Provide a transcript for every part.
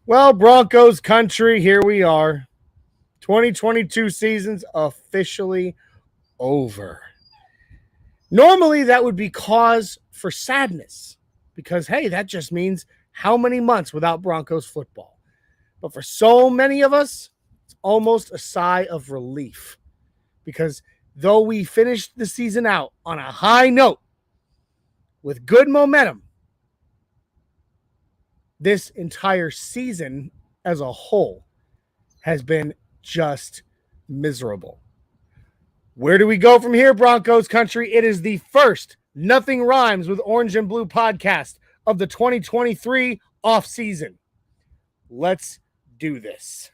Well, Broncos Country, here we are. 2022 season's officially over. Normally, that would be cause for sadness because, hey, that just means how many months without Broncos football. But for so many of us, it's almost a sigh of relief because though we finished the season out on a high note with good momentum, this entire season as a whole has been just miserable. Where do we go from here, Broncos Country? It is the first Nothing Rhymes with Orange and Blue podcast of the 2023 offseason. Let's do this.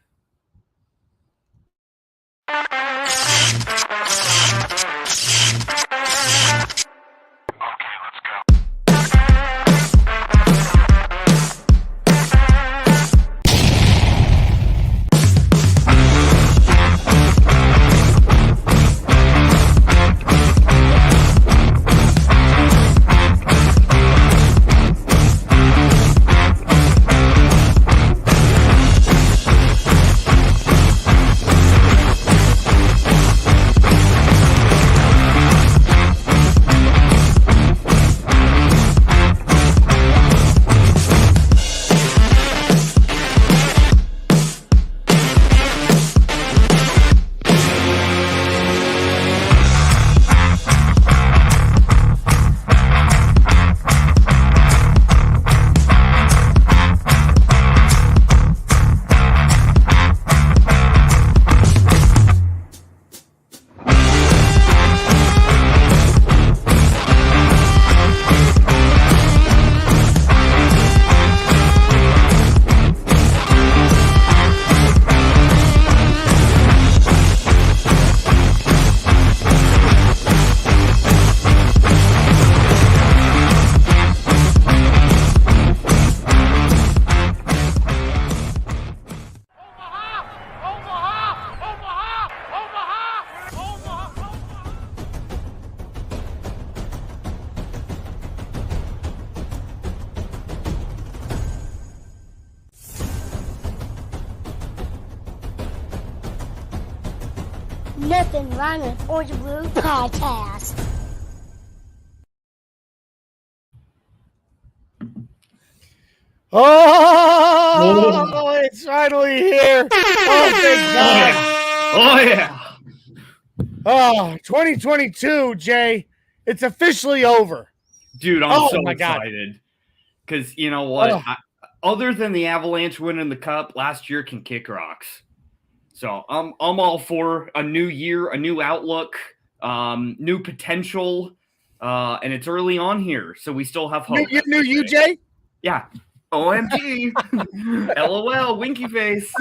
Nothing Rhymes with Orange and Blue podcast. Oh, it's finally here. Oh, thank God. Oh, yeah. Oh, 2022, Jay. It's officially over. Dude, I'm so my God. excited. Because you know what? Oh. Other than the Avalanche winning the Cup, last year can kick rocks. So I'm all for a new year, a new outlook, new potential, and it's early on here, so we still have hope. New you, Jay? Yeah. OMG. LOL, winky face.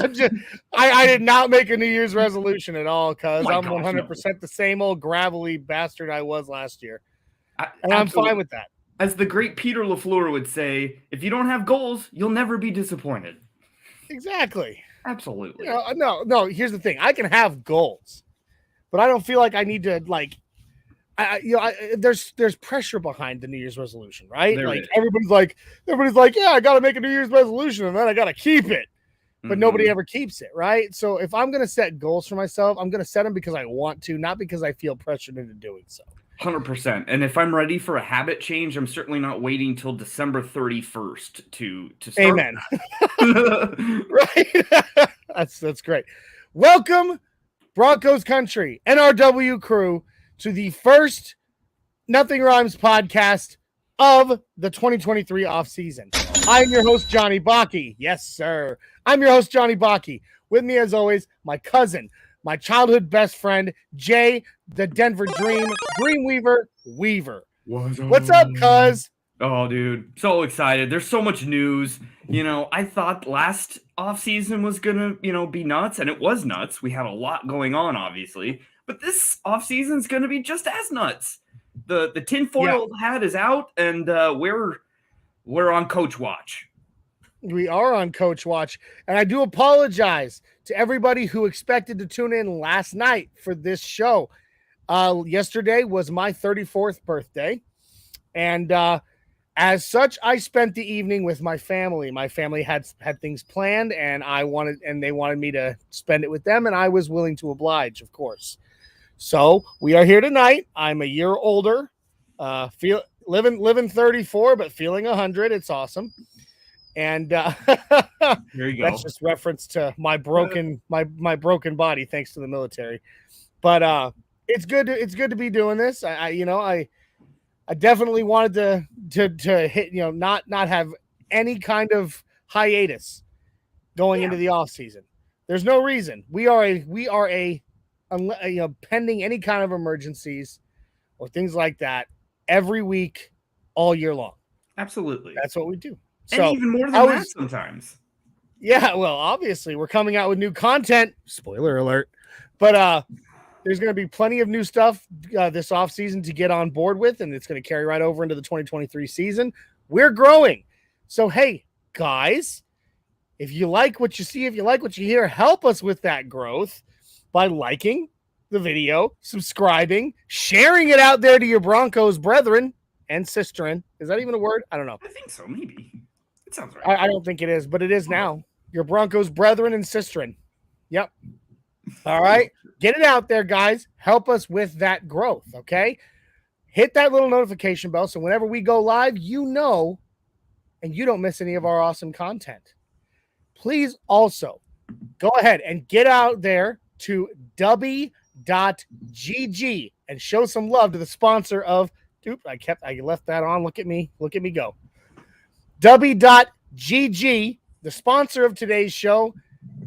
I did not make a New Year's resolution at all because Oh my I'm gosh, 100% the same old gravelly bastard I was last year. And I'm fine with that. As the great Peter LaFleur would say, if you don't have goals, you'll never be disappointed. Exactly. Absolutely. No. Here's the thing: I can have goals, but I don't feel like I need to there's pressure behind the New Year's resolution, right? There like is. everybody's like, yeah, I got to make a New Year's resolution, and then I got to keep it. But nobody ever keeps it, right? So if I'm gonna set goals for myself, I'm gonna set them because I want to, not because I feel pressured into doing so. 100%. And if I'm ready for a habit change, I'm certainly not waiting till December 31st to start. Amen. Right? That's great. Welcome, Broncos Country, NRW Crew, to the first Nothing Rhymes podcast of the 2023 offseason. I'm your host, Johnny Bakke. Yes, sir. I'm your host, Johnny Bakke. With me, as always, my cousin, my childhood best friend, Jay, the Denver Dreamweaver Weaver. What's up, cuz? Oh, dude, so excited. There's so much news. You know, I thought last offseason was going to, be nuts, and it was nuts. We had a lot going on, obviously. But this offseason is going to be just as nuts. The tinfoil hat is out, and we're on coach watch. We are on coach watch, and I do apologize to everybody who expected to tune in last night for this show. Yesterday was my 34th birthday, and As such, I spent the evening with my family. My family had things planned, and they wanted me to spend it with them, and I was willing to oblige, of course. So we are here tonight. I'm a year older, living 34, but feeling 100. It's awesome. And There you go. that's just reference to my broken broken body, thanks to the military. But it's good to be doing this. I definitely wanted to hit, not have any kind of hiatus going into the off season. There's no reason. We are a pending any kind of emergencies or things like that every week, all year long. Absolutely. That's what we do. And So even more than that sometimes. Yeah, well, obviously we're coming out with new content. Spoiler alert. But there's going to be plenty of new stuff this offseason to get on board with, and it's going to carry right over into the 2023 season. We're growing. So, hey, guys, if you like what you see, if you like what you hear, help us with that growth by liking the video, subscribing, sharing it out there to your Broncos brethren and sisterin. Is that even a word? I don't know. I think so, maybe. It sounds right. I don't think it is, but it is now. Your Broncos brethren and sisterin. Yep. All right. Get it out there, guys. Help us with that growth, okay? Hit that little notification bell so whenever we go live, you know, and you don't miss any of our awesome content. Please also go ahead and get out there to dubby.gg and show some love to the sponsor of I left that on. Look at me go. Dubby.gg, the sponsor of today's show.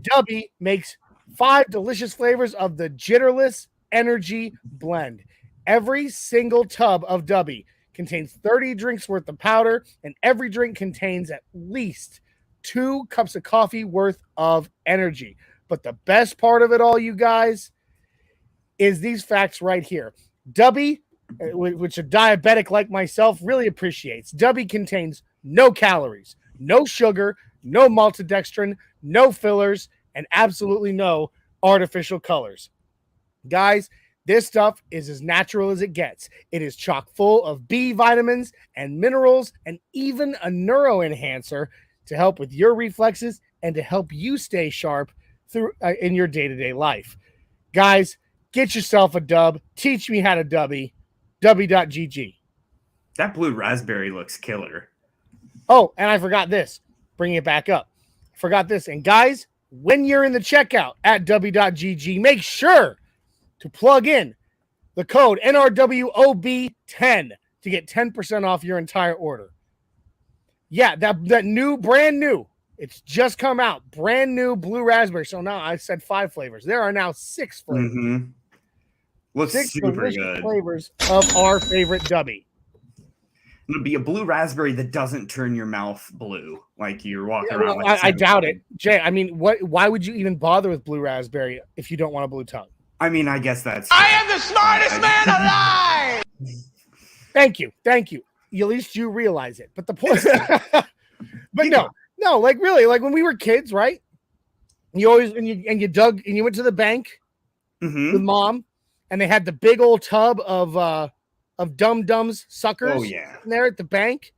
Dubby makes 5 delicious flavors of the Jitterless Energy Blend. Every single tub of Dubby contains 30 drinks worth of powder, and every drink contains at least 2 cups of coffee worth of energy. But the best part of it all, you guys, is these facts right here. Dubby, which a diabetic like myself really appreciates, Dubby contains no calories, no sugar, no maltodextrin, no fillers, and absolutely no artificial colors. Guys, this stuff is as natural as it gets. It is chock full of B vitamins and minerals and even a neuro enhancer to help with your reflexes and to help you stay sharp through in your day-to-day life. Guys, get yourself a dub. Teach me how to dubby. Dubby.gg. That blue raspberry looks killer. Oh, and I forgot this. Bringing it back up. Forgot this. And guys, when you're in the checkout at w.gg, make sure to plug in the code NRWOB10 to get 10% off your entire order. Yeah, that new, brand new. It's just come out. Brand new blue raspberry. So now I said 5 flavors. There are now 6 flavors. Mm-hmm. Looks 6 super good. Flavors of our favorite Dubby. It'll be a blue raspberry that doesn't turn your mouth blue, like you're walking around. Well, I doubt it, Jay. I mean, why would you even bother with blue raspberry if you don't want a blue tongue? I mean, I guess that's. I am the smartest man alive. Thank you. At least you realize it. But the point, but no, like really, like when we were kids, right? You always and you went to the bank with mom, and they had the big old tub of Dum Dums suckers. Oh yeah, there at the bank.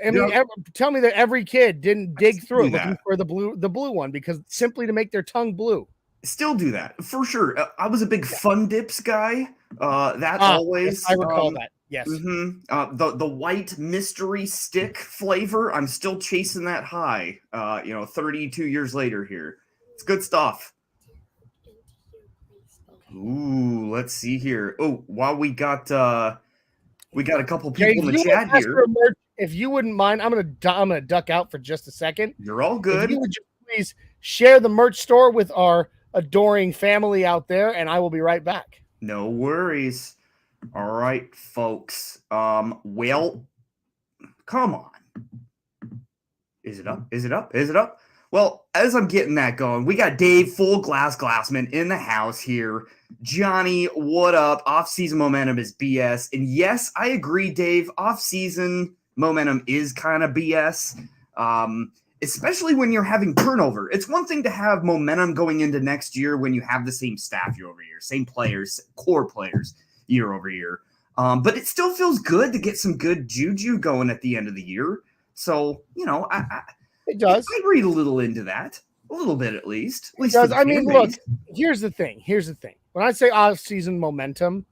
I mean, tell me that every kid didn't dig through it looking for the blue one because simply to make their tongue blue. Still do that for sure. I was a big Fun Dips guy. Always. Yes, I recall that. Yes. The white mystery stick flavor. I'm still chasing that high. 32 years later here. It's good stuff. Ooh, let's see here. Oh, while we got a couple people in the chat here. If you wouldn't mind, I'm gonna duck out for just a second. You're all good. If you would just please share the merch store with our adoring family out there, and I will be right back. No worries. All right, folks. Well, come on. Is it up? Well, as I'm getting that going, we got Dave Full Glassman in the house here. Johnny, what up? Off-season momentum is BS. And yes, I agree, Dave. Off-season momentum is kind of BS. Especially when you're having turnover. It's one thing to have momentum going into next year when you have the same staff year over year, same players, core players year over year. But it still feels good to get some good juju going at the end of the year. So, It does. I read a little into that. A little bit at least. At least It does. for the I mean, fan look, base. here's the thing. When I say off-season momentum,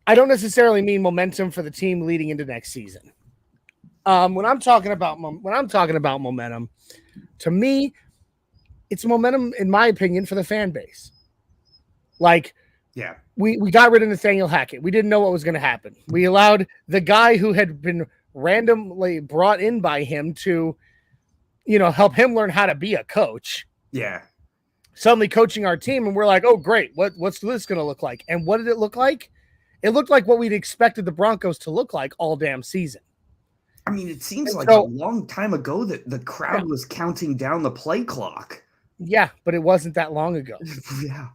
I don't necessarily mean momentum for the team leading into next season. When I'm talking about momentum, to me, it's momentum, in my opinion, for the fan base. Like, Yeah. We got rid of Nathaniel Hackett. We didn't know what was going to happen. We allowed the guy who had been randomly brought in by him to, help him learn how to be a coach. Yeah. Suddenly coaching our team, and we're like, oh, great. What's this going to look like? And what did it look like? It looked like what we'd expected the Broncos to look like all damn season. I mean, it seems like a long time ago that the crowd was counting down the play clock. Yeah, but it wasn't that long ago. Yeah.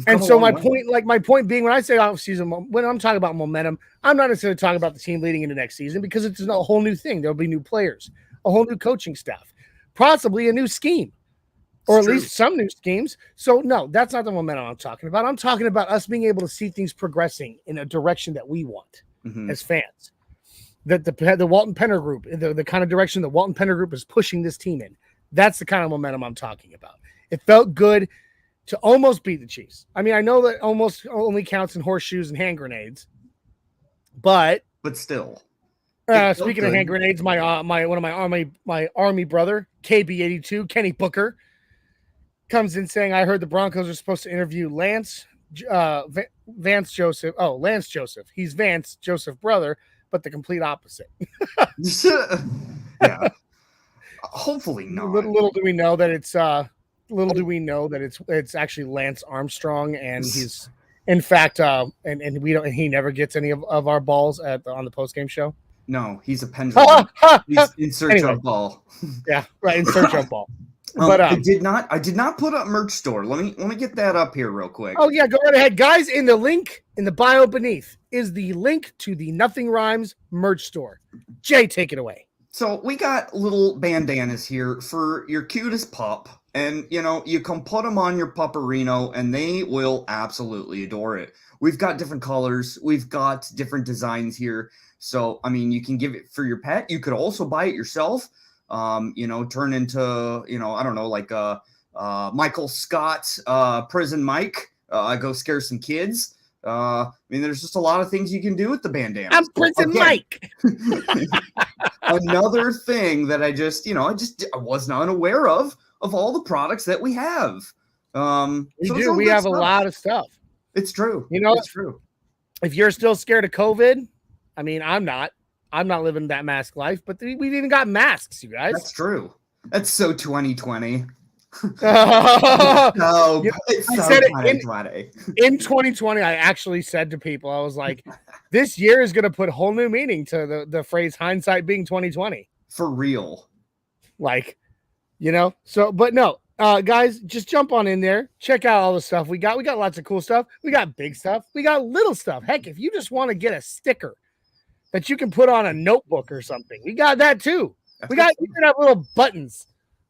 And so my point being, when I say off season, when I'm talking about momentum, I'm not necessarily talking about the team leading into next season, because it's a whole new thing. There'll be new players, a whole new coaching staff, possibly a new scheme, or at least some new schemes. So no, that's not the momentum I'm talking about. I'm talking about us being able to see things progressing in a direction that we want as fans. That the Walton Penner group, the kind of direction the Walton Penner group is pushing this team in. That's the kind of momentum I'm talking about. It felt good to almost beat the Chiefs. I mean, I know that almost only counts in horseshoes and hand grenades, but still. Speaking of hand grenades, my army brother, KB82, Kenny Booker, comes in saying, I heard the Broncos are supposed to interview Lance Joseph. Oh, Lance Joseph. He's Vance Joseph brother, but the complete opposite. Yeah. Hopefully not. Little do we know that it's actually Lance Armstrong, and he's in fact he never gets any of our balls on the post-game show. No, he's a pendulum. He's in search of ball. Yeah, right, in search of ball. But I did not put up merch store. Let me get that up here real quick. Oh yeah, go right ahead, guys. In the link in the bio beneath is the link to the Nothing Rhymes merch store. Jay, take it away. So we got little bandanas here for your cutest pup, and you can put them on your pupperino, and they will absolutely adore it. We've got different colors, we've got different designs here. So I mean, you can give it for your pet. You could also buy it yourself. Turn into, I don't know, like Michael Scott, Prison Mike, go scare some kids. I mean, there's just a lot of things you can do with the bandana. I'm Prison Mike. Another thing that I was not unaware of all the products that we have. We have a lot of stuff. It's true. It's true. If you're still scared of COVID, I mean, I'm not living that mask life, but we've even got masks, you guys. That's true. That's so 2020. I said it in 2020. I actually said to people, I was like, this year is going to put a whole new meaning to the phrase hindsight being 2020. For real. So, but no, guys, just jump on in there. Check out all the stuff we got. We got lots of cool stuff. We got big stuff. We got little stuff. Heck, if you just want to get a sticker that you can put on a notebook or something, we got that too. We can have little buttons.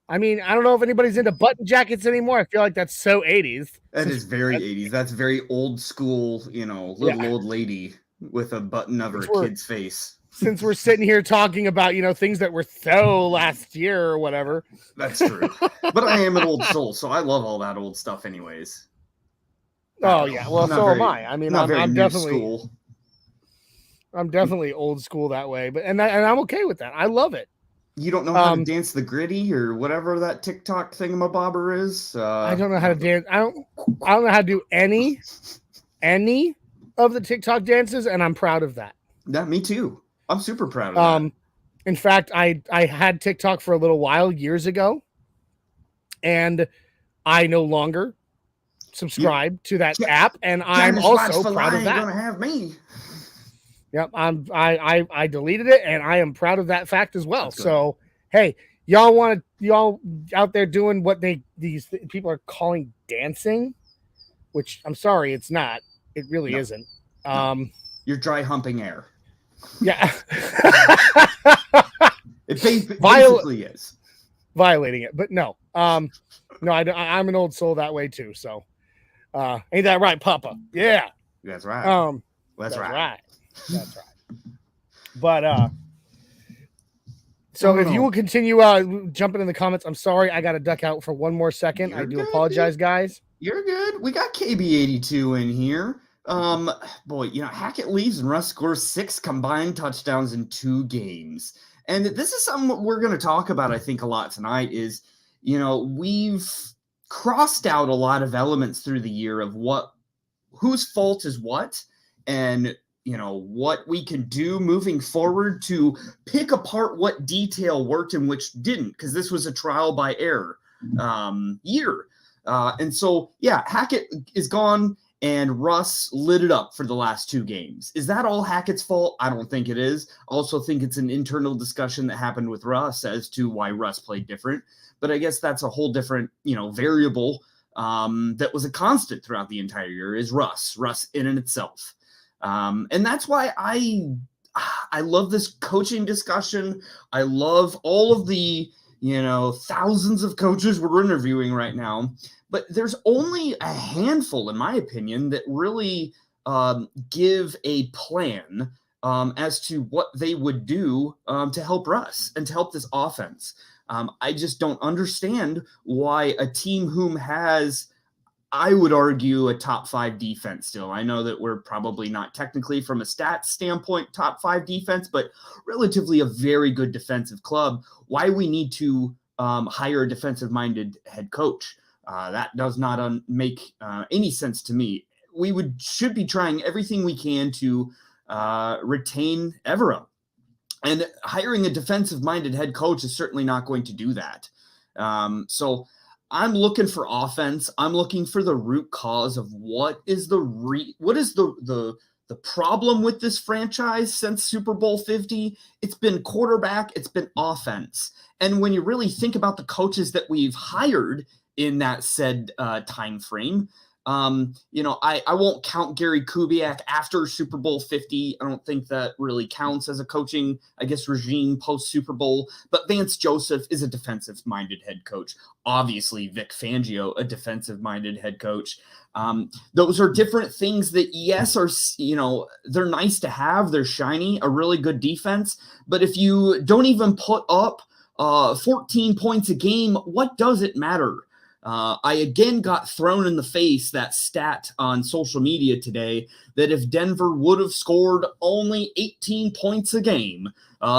I mean, I don't know if anybody's into button jackets anymore. I feel like that's so 80s. That is very 80s. That's very old school, old lady with a button of her kid's face. Since we're sitting here talking about, things that were so last year or whatever. That's true. But I am an old soul, so I love all that old stuff anyways. Oh, yeah. Well, so am I. I mean, I'm definitely old school that way, but and I'm okay with that. I love it. You don't know how to dance the gritty or whatever that TikTok thingamabobber is? I don't know how to dance. I don't know how to do any of the TikTok dances, and I'm proud of that. Yeah, me too. I'm super proud of that. In fact, I had TikTok for a little while years ago, and I no longer subscribe to that app, and I'm also proud of that. You're gonna have me. Yep, I deleted it, and I am proud of that fact as well. So, hey, y'all out there doing what these people are calling dancing, which I'm sorry, it's not. It really isn't. You're dry humping air. Yeah, it basically is violating it, but no, I'm an old soul that way too. So, ain't that right, Papa? Yeah, that's right. That's right. That's right. But so I don't if you know. will continue jumping in the comments, I'm sorry, I got to duck out for one more second. You're I do good, apologize, guys. You're good. We got KB82 in here. Boy, Hackett leaves and Russ scores 6 combined touchdowns in 2 games. And this is something we're going to talk about, I think, a lot tonight is, we've crossed out a lot of elements through the year of whose fault is what, and what we can do moving forward to pick apart what detail worked and which didn't, because this was a trial by error year. And so, Hackett is gone and Russ lit it up for the last 2 games. Is that all Hackett's fault? I don't think it is. I also think it's an internal discussion that happened with Russ as to why Russ played different. But I guess that's a whole different, variable that was a constant throughout the entire year is Russ in and itself. And that's why I love this coaching discussion. I love all of the, thousands of coaches we're interviewing right now, but there's only a handful, in my opinion, that really give a plan as to what they would do to help Russ and to help this offense. I just don't understand why a team whom has, I would argue, a top 5 defense still. I know that we're probably not technically from a stats standpoint top 5 defense, but relatively a very good defensive club. Why we need to hire a defensive-minded head coach. That does not make any sense to me. We should be trying everything we can to retain Evero. And hiring a defensive-minded head coach is certainly not going to do that. So I'm looking for offense. I'm looking for the root cause of what is the problem with this franchise since Super Bowl 50. It's been quarterback. It's been offense. And when you really think about the coaches that we've hired in that said time frame, I won't count Gary Kubiak after Super Bowl 50. I don't think that really counts as a coaching, regime post Super Bowl. But Vance Joseph is a defensive-minded head coach. Obviously, Vic Fangio, a defensive-minded head coach. Those are different things that, yes, are, they're nice to have. They're shiny, a really good defense. But if you don't even put up 14 points a game, what does it matter? I again got thrown in the face that stat on social media today that if Denver would have scored only 18 points a game,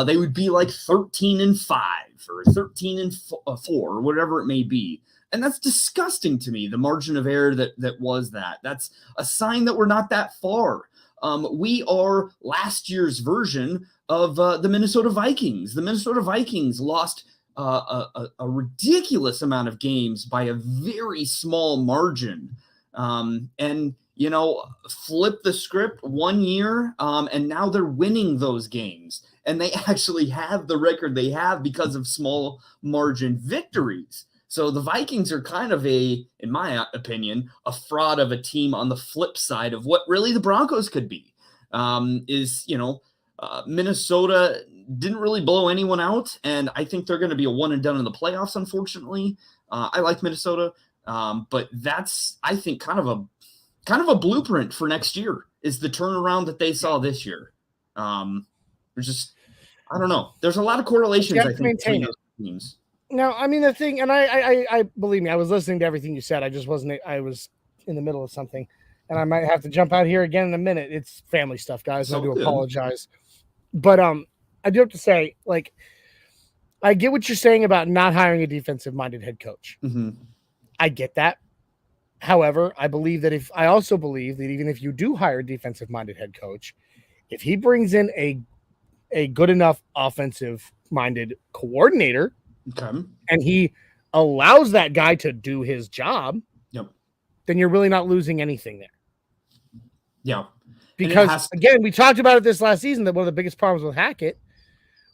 they would be like 13-5 or 13-4 or whatever it may be. And that's disgusting to me, the margin of error that was that. That's a sign that we're not that far. We are last year's version of the Minnesota Vikings. The Minnesota Vikings lost a ridiculous amount of games by a very small margin. And, flip the script 1 year, and now they're winning those games. And they actually have the record they have because of small margin victories. So the Vikings are kind of in my opinion, a fraud of a team on the flip side of what really the Broncos could be. Minnesota didn't really blow anyone out, and I think they're going to be a one and done in the playoffs, unfortunately. I like Minnesota, but that's, I think, kind of a blueprint for next year is the turnaround that they saw this year. There's just, I don't know. There's a lot of correlations, I think, between those teams. No, I mean, the thing, and I believe me, I was listening to everything you said. I was in the middle of something, and I might have to jump out here again in a minute. It's family stuff, guys. So I do apologize. But I do have to say, I get what you're saying about not hiring a defensive-minded head coach. Mm-hmm. I get that. However, I also believe that even if you do hire a defensive-minded head coach, if he brings in a good enough offensive-minded coordinator, okay, and he allows that guy to do his job, yep, then you're really not losing anything there. Yeah. Because, again, we talked about it this last season that one of the biggest problems with Hackett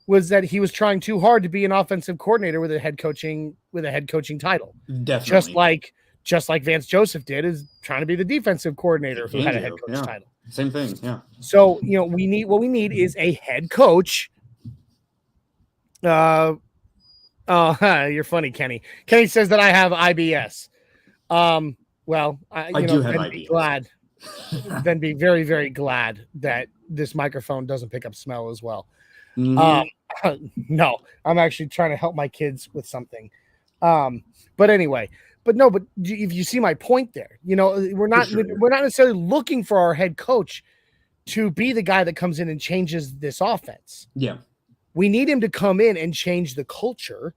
was that he was trying too hard to be an offensive coordinator with a head coaching title. Definitely. Just like Vance Joseph did, is trying to be the defensive coordinator who had a head coach title. Same thing, yeah. So, what we need is a head coach. You're funny, Kenny. Kenny says that I have IBS. Well, I do have IBS. Glad. then be very, very glad that this microphone doesn't pick up smell as well. Mhm. No, I'm actually trying to help my kids with something. But anyway, but if you see my point there, we're not necessarily looking for our head coach to be the guy that comes in and changes this offense. Yeah. We need him to come in and change the culture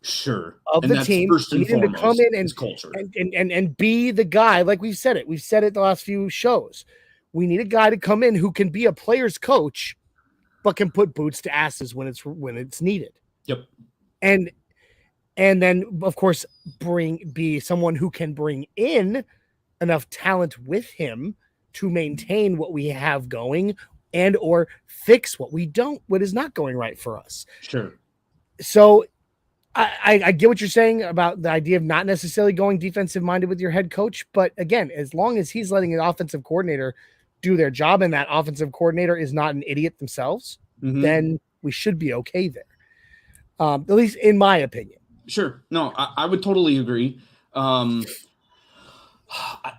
of And the that's team. first We and need him to come foremost, in is culture. and be the guy. Like we've said it. We've said it the last few shows. We need a guy to come in who can be a player's coach, but can put boots to asses when it's needed. Yep. And then of course be someone who can bring in enough talent with him to maintain what we have going and or fix what is not going right for us. Sure. So I get what you're saying about the idea of not necessarily going defensive minded with your head coach. But again, as long as he's letting an offensive coordinator do their job and that offensive coordinator is not an idiot themselves, then we should be okay there. At least in my opinion. Sure. No, I would totally agree.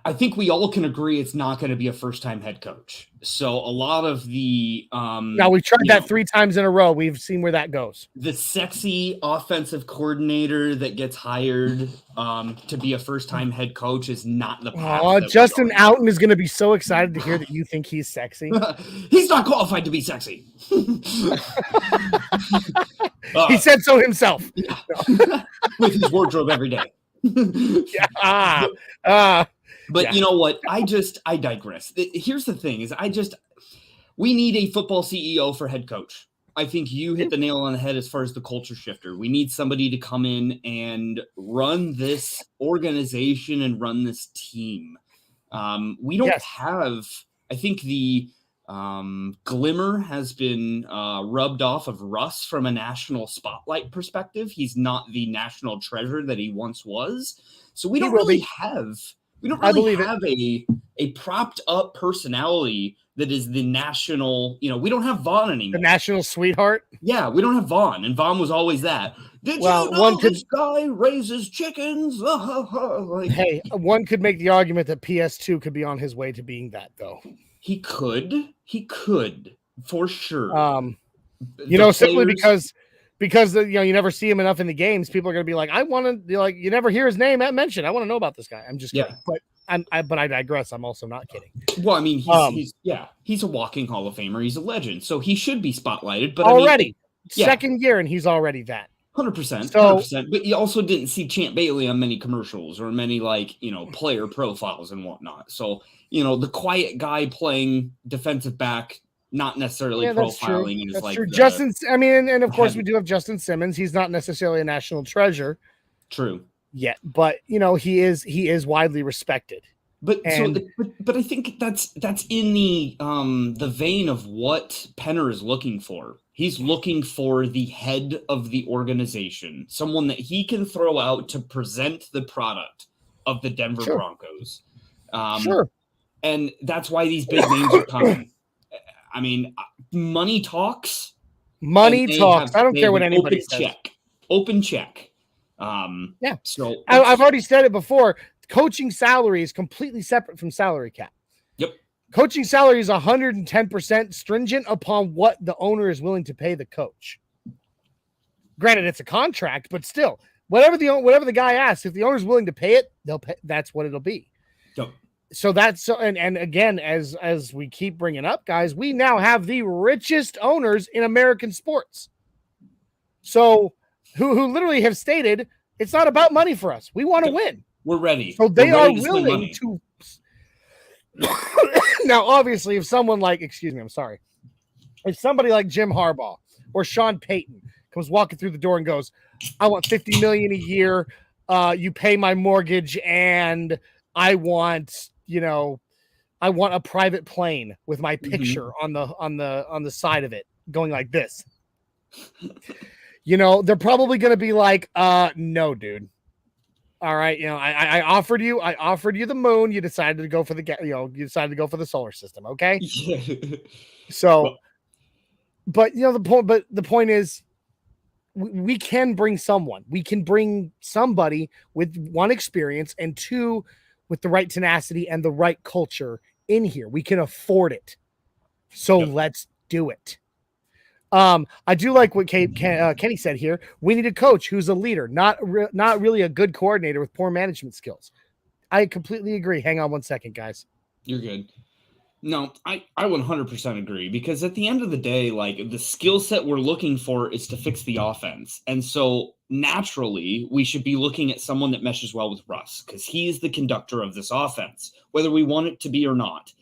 I think we all can agree it's not going to be a first-time head coach. So a lot of the now we've tried that 3 times in a row. We've seen where that goes. The sexy offensive coordinator that gets hired to be a first-time head coach is not the path. Justin Outen is going to be so excited to hear that you think he's sexy. He's not qualified to be sexy. He said so himself. With his wardrobe every day. But you know what? I digress. Here's the thing: we need a football CEO for head coach. I think you hit the nail on the head as far as the culture shifter. We need somebody to come in and run this organization and run this team. We don't have. I think the glimmer has been rubbed off of Russ from a national spotlight perspective. He's not the national treasure that he once was. So we don't really have a propped up personality that is the national, we don't have Vaughn anymore. The national sweetheart? Yeah, we don't have Vaughn, and Vaughn was always that. Did you know this guy raises chickens? Hey, one could make the argument that PS2 could be on his way to being that, though. He could, for sure. Simply because you never see him enough in the games, people are going to be like, I want to, you never hear his name mentioned. I want to know about this guy. I'm just kidding. But I digress. I'm also not kidding. Well, I mean, he's a walking Hall of Famer. He's a legend, so he should be spotlighted. But already, second year, and he's already that. 100%. 100%. But you also didn't see Champ Bailey on many commercials or many player profiles and whatnot. So the quiet guy playing defensive back, not necessarily profiling. That's true. Justin. I mean, and of course we do have Justin Simmons. He's not necessarily a national treasure. True. Yet, but he is widely respected. But I think that's in the vein of what Penner is looking for. He's looking for the head of the organization, someone that he can throw out to present the product of the Denver Broncos. And that's why these big names are coming. I mean, money talks. I don't care what anybody says. Open check. So I've already said it before. Coaching salary is completely separate from salary cap. Yep. Coaching salary is 110% stringent upon what the owner is willing to pay the coach. Granted, it's a contract, but still, whatever the guy asks, if the owner's willing to pay it, they'll pay. That's what it'll be. Yep. So and again, as we keep bringing up, guys, we now have the richest owners in American sports. So who literally have stated it's not about money for us. We want to win. We're ready. So they are willing to. Now, obviously, if somebody like Jim Harbaugh or Sean Payton comes walking through the door and goes, I want $50 million a year. You pay my mortgage, and I want a private plane with my picture on the side of it going like this. They're probably going to be like, no, dude. All right. I offered you the moon. You decided to go for the solar system. Okay. So, but the point is we can bring someone, we can bring somebody with one, experience, and two, with the right tenacity and the right culture in here. We can afford it. So let's do it. I do like what Kenny said here. We need a coach who's a leader, not really a good coordinator with poor management skills. I completely agree. Hang on one second, guys. You're good. No, I 100% agree, because at the end of the day, like, the skill set we're looking for is to fix the offense. And so naturally, we should be looking at someone that meshes well with Russ, because he is the conductor of this offense, whether we want it to be or not.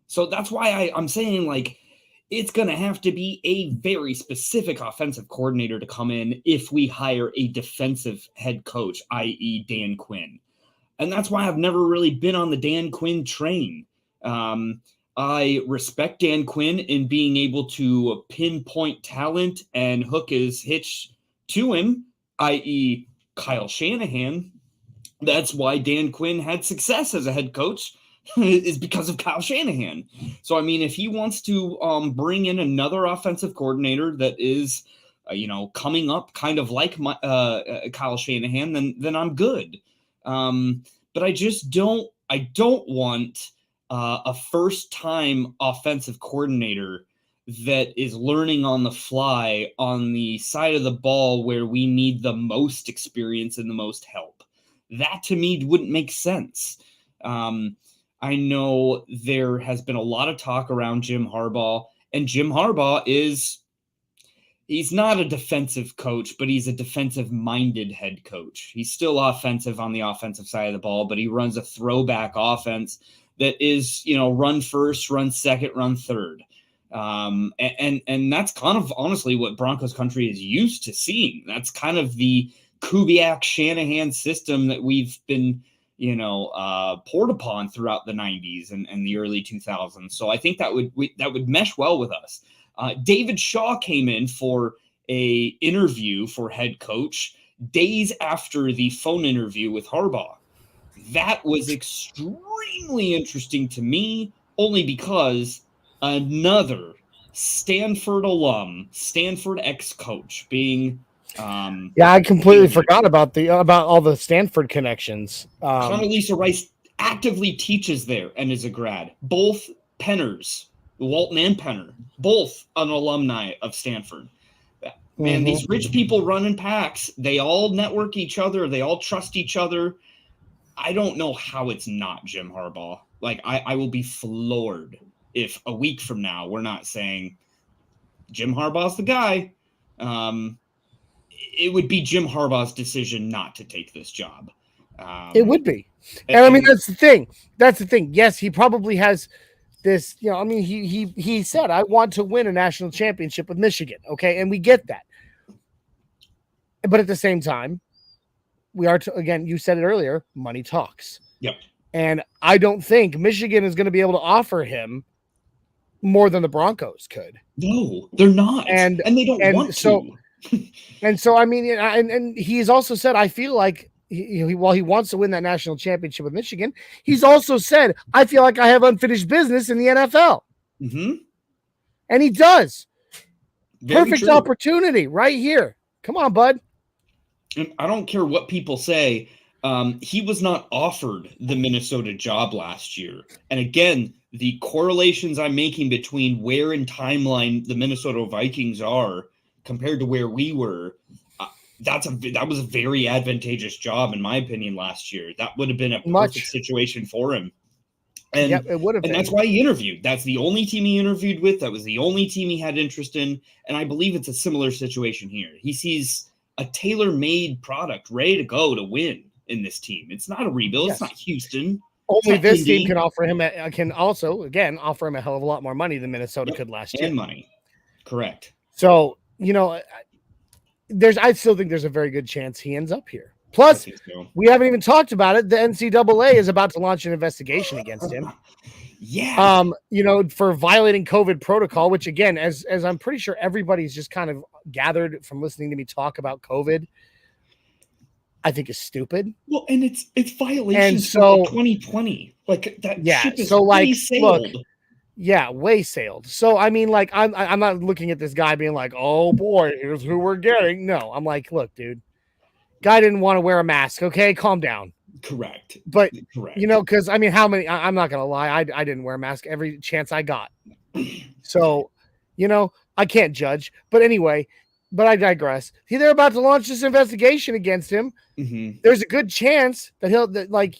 So that's why I'm saying, like, it's going to have to be a very specific offensive coordinator to come in if we hire a defensive head coach, i.e. Dan Quinn. And that's why I've never really been on the Dan Quinn train. I respect Dan Quinn in being able to pinpoint talent and hook his hitch to him, i.e. Kyle Shanahan. That's why Dan Quinn had success as a head coach, is because of Kyle Shanahan. So, I mean, if he wants to bring in another offensive coordinator that is, coming up kind of like Kyle Shanahan, then I'm good. But I just don't want a first-time offensive coordinator that is learning on the fly on the side of the ball where we need the most experience and the most help. That, to me, wouldn't make sense. I know there has been a lot of talk around Jim Harbaugh, and Jim Harbaugh he's not a defensive coach, but he's a defensive-minded head coach. He's still offensive on the offensive side of the ball, but he runs a throwback offense that is, run first, run second, run third. And that's kind of honestly what Broncos Country is used to seeing. That's kind of the Kubiak Shanahan system that we've been, poured upon throughout the 90s and the early 2000s. So I think that would mesh well with us. David Shaw came in for a interview for head coach days after the phone interview with Harbaugh. That was extremely interesting to me, only because another Stanford alum, Stanford ex-coach, being I completely forgot about all the Stanford connections. Condoleezza Rice actively teaches there and is a grad. Both Penners, Walton and Penner, both an alumni of Stanford. Man, these rich people run in packs. They all network each other. They all trust each other. I don't know how it's not Jim Harbaugh. Like, I will be floored if a week from now we're not saying Jim Harbaugh's the guy. It would be Jim Harbaugh's decision not to take this job. It would be. And I mean, that's the thing. Yes, he probably has this, he said, I want to win a national championship with Michigan. Okay. And we get that. But at the same time, we are, again, you said it earlier, money talks. Yep. And I don't think Michigan is going to be able to offer him more than the Broncos could. No, they're not. And they don't want to. And so, I mean, and he's also said, I feel like while he wants to win that national championship with Michigan, he's also said, I feel like I have unfinished business in the NFL. Mm-hmm. And he does. Very Perfect true. Opportunity right here. Come on, bud. And I don't care what people say. He was not offered the Minnesota job last year. And again, the correlations I'm making between where in timeline the Minnesota Vikings are compared to where we were, that was a very advantageous job, in my opinion, last year. That would have been a perfect situation for him. And, it would have been. And that's why he interviewed. That's the only team he interviewed with. That was the only team he had interest in. And I believe it's a similar situation here. He sees a tailor-made product ready to go to win in this team. It's not a rebuild. Yes. It's not Houston. Only this team can offer him offer him a hell of a lot more money than Minnesota could last year. And money. Correct. So, I still think there's a very good chance he ends up here. Plus, we haven't even talked about it. The NCAA is about to launch an investigation against him. Yeah. For violating COVID protocol, which again, as I'm pretty sure everybody's just kind of gathered from listening to me talk about COVID, I think is stupid. Well, and it's violations from 2020. Like that ship is way sailed. Look, yeah, way sailed. So I mean, like, I'm not looking at this guy being like, oh boy, here's who we're getting. No, I'm like, look, dude, guy didn't want to wear a mask. Okay, calm down. Correct. But Correct. because I mean, how many? I'm not gonna lie, I didn't wear a mask every chance I got. So, I can't judge. But anyway, but I digress. They're about to launch this investigation against him. Mm-hmm. There's a good chance that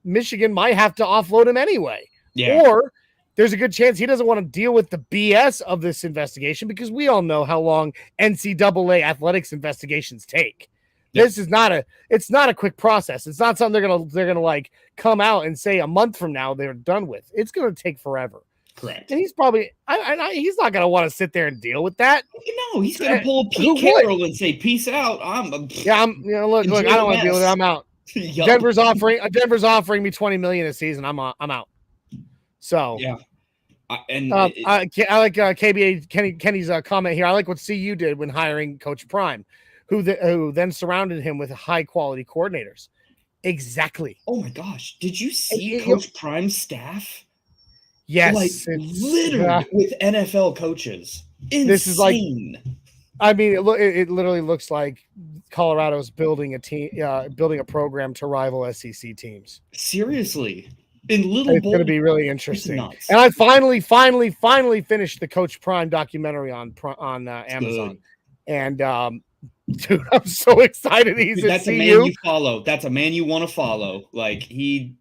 Michigan might have to offload him anyway. Yeah. Or there's a good chance he doesn't want to deal with the BS of this investigation, because we all know how long NCAA athletics investigations take. Yep. This is not a quick process. It's not something they're gonna come out and say a month from now they're done with. It's gonna take forever. Correct. And he's probably he's not gonna want to sit there and deal with that. No, he's gonna pull a Pete Carroll and say, "Peace out." Look, I don't want to deal with it. I'm out. Denver's offering me $20 million a season. I'm out. So yeah. I like KBA Kenny's comment here. I like what CU did when hiring Coach Prime, who then surrounded him with high quality coordinators. Exactly. Oh my gosh! Did you see Coach Prime's staff? Yes, littered with NFL coaches. Insane. This is it literally looks like Colorado's building a program to rival SEC teams. Seriously. It's going to be really interesting. And I finally finished the Coach Prime documentary on Amazon. Good. And dude, I'm so excited that's a man you follow. That's a man you want to follow. He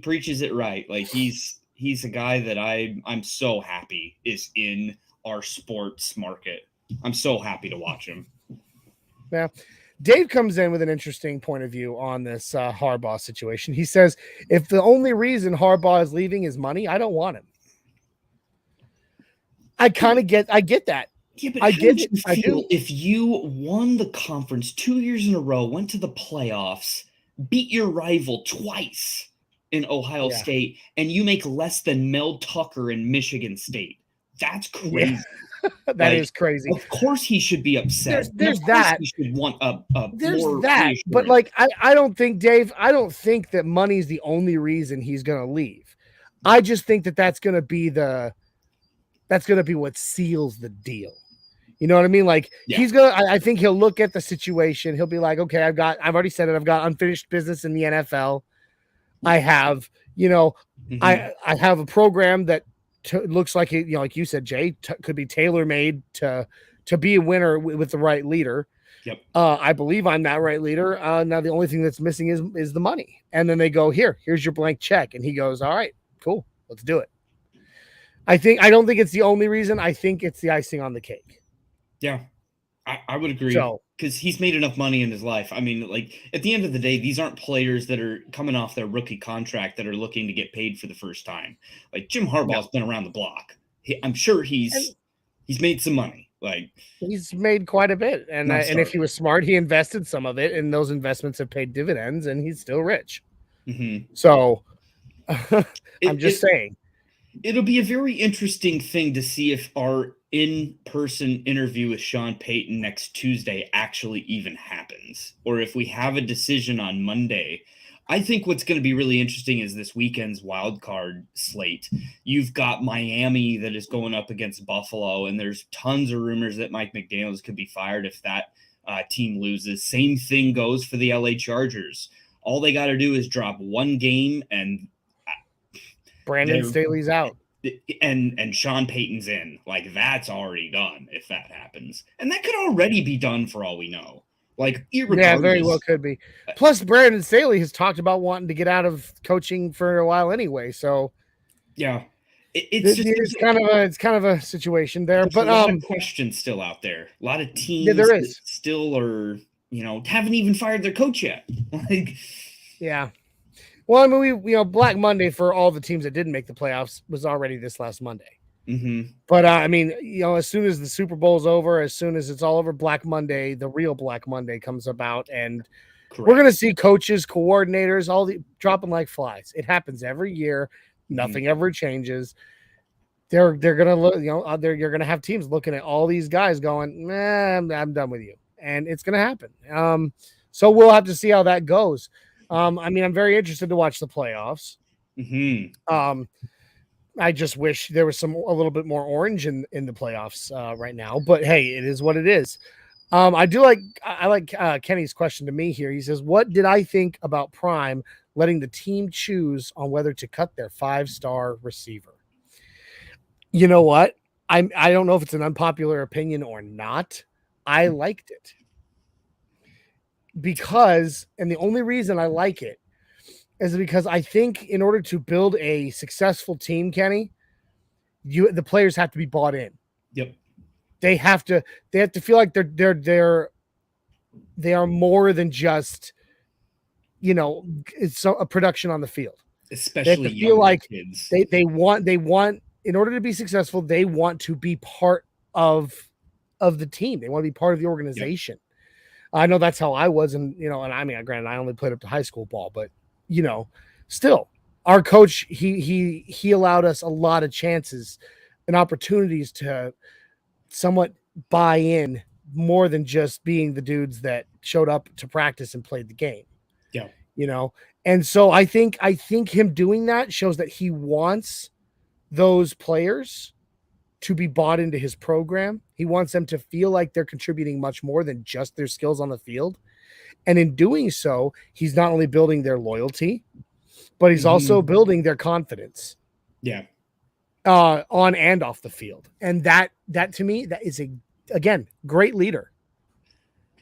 preaches it right. He's a guy that I'm so happy is in our sports market. I'm so happy to watch him. Yeah. Dave comes in with an interesting point of view on this Harbaugh situation. He says, if the only reason Harbaugh is leaving is money, I don't want him. I get that. Yeah, but I do. If you won the conference 2 years in a row, went to the playoffs, beat your rival twice in Ohio State, and you make less than Mel Tucker in Michigan State, that's crazy. Yeah. That is crazy. Of course he should be upset. There's that. He should want there's that. But I don't think, Dave, that money's the only reason he's going to leave. I just think that's going to be what seals the deal. You know what I mean? I think he'll look at the situation. He'll be like, okay, I've already said it. I've got unfinished business in the NFL. I have, I have a program that looks like it, like you said, Jay, could be tailor-made to be a winner with the right leader. Yep. I believe I'm that right leader. Now the only thing that's missing is the money. And then they go, here's your blank check. And he goes, all right, cool. Let's do it. I don't think it's the only reason. I think it's the icing on the cake. Yeah, I would agree. So, because he's made enough money in his life. I mean, at the end of the day, these aren't players that are coming off their rookie contract that are looking to get paid for the first time. Jim Harbaugh's been around the block. I'm sure he's made some money. He's made quite a bit, and if he was smart, he invested some of it, and those investments have paid dividends, and he's still rich. Mm-hmm. So, I'm just saying. It'll be a very interesting thing to see if our in-person interview with Sean Payton next Tuesday actually even happens, or if we have a decision on Monday. I think what's going to be really interesting is this weekend's wild card slate. You've got Miami that is going up against Buffalo, and there's tons of rumors that Mike McDaniels could be fired if that team loses. Same thing goes for the LA Chargers. All they got to do is drop one game, and Brandon Staley's out. And Sean Payton's in. That's already done if that happens. And that could already be done for all we know. Yeah, very well could be. Plus, Brandon Staley has talked about wanting to get out of coaching for a while anyway. So, yeah, it's kind of a situation there. But a lot of questions still out there. A lot of teams there is. Still are, haven't even fired their coach yet. Yeah. Well, I mean, Black Monday for all the teams that didn't make the playoffs was already this last Monday. Mm-hmm. But I mean, as soon as the Super Bowl's over, as soon as it's all over, Black Monday, the real Black Monday comes about, and we're going to see coaches, coordinators, all dropping like flies. It happens every year. Nothing ever changes. They're going to look, you're going to have teams looking at all these guys going, I'm done with you, and it's going to happen. So we'll have to see how that goes. I mean, I'm very interested to watch the playoffs. Mm-hmm. I just wish there was a little bit more orange in the playoffs right now, but hey, it is what it is. I like Kenny's question to me here. He says, "What did I think about Prime letting the team choose on whether to cut their 5-star receiver?" You know what? I don't know if it's an unpopular opinion or not. I liked it because, and the only reason I like it is because I think in order to build a successful team, Kenny, the players have to be bought in. Yep. They have to feel like they are more than just, it's a production on the field. Especially they feel like kids. They want in order to be successful, they want to be part of the team. They want to be part of the organization. Yep. I know that's how I was, and and I mean, granted, I only played up to high school ball, but still, our coach he allowed us a lot of chances and opportunities to somewhat buy in more than just being the dudes that showed up to practice and played the game. Yeah. And so I think him doing that shows that he wants those players to be bought into his program. He wants them to feel like they're contributing much more than just their skills on the field. And in doing so, he's not only building their loyalty, but he's also building their confidence. Yeah. On and off the field. And that to me, that is again, great leader.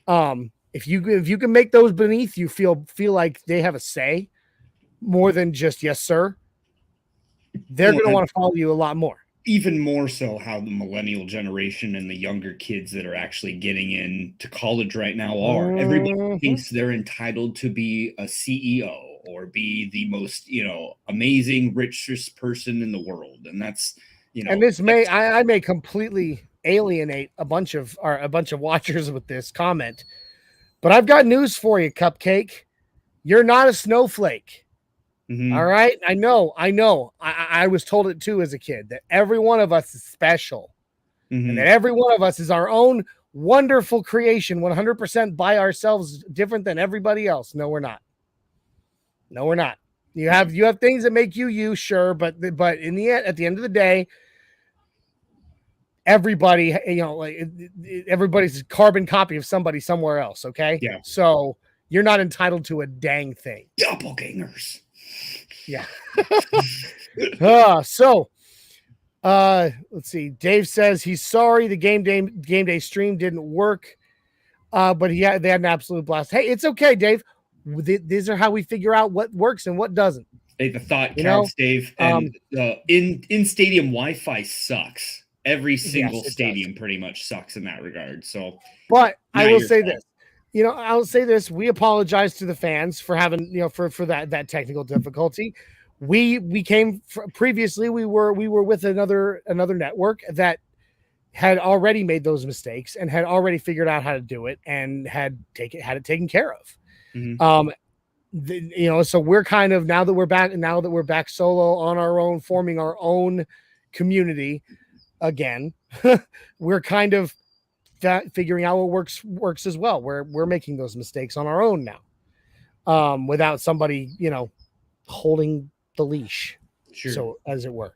If you can make those beneath you feel like they have a say more than just yes, sir, they're going to want to follow you a lot more. Even more so how the millennial generation and the younger kids that are actually getting into college right now are. Everybody thinks they're entitled to be a CEO or be the most, amazing, richest person in the world. And that's, and this I may completely alienate a bunch of watchers with this comment, but I've got news for you, Cupcake. You're not a snowflake. All right. I know. I was told it too as a kid that every one of us is special and that every one of us is our own wonderful creation, 100% by ourselves, different than everybody else. No, we're not. You have things that make you, sure. But in the end, at the end of the day, everybody, everybody's a carbon copy of somebody somewhere else. Okay. Yeah. So you're not entitled to a dang thing. Doppelgangers. Yeah. Let's see. Dave says he's sorry the game day stream didn't work, but they had an absolute blast. Hey, it's okay, Dave. These are how we figure out what works and what doesn't. Hey, the thought counts, Dave. And in stadium Wi-Fi sucks. Every single stadium pretty much sucks in that regard. So, but I will say this. I'll say this. We apologize to the fans for having, for that technical difficulty. We came previously. We were with another network that had already made those mistakes and had already figured out how to do it and had it taken care of. So we're kind of now that we're back solo on our own, forming our own community again. We're kind of figuring out what works as well. We're making those mistakes on our own now, without somebody holding the leash, so as it were.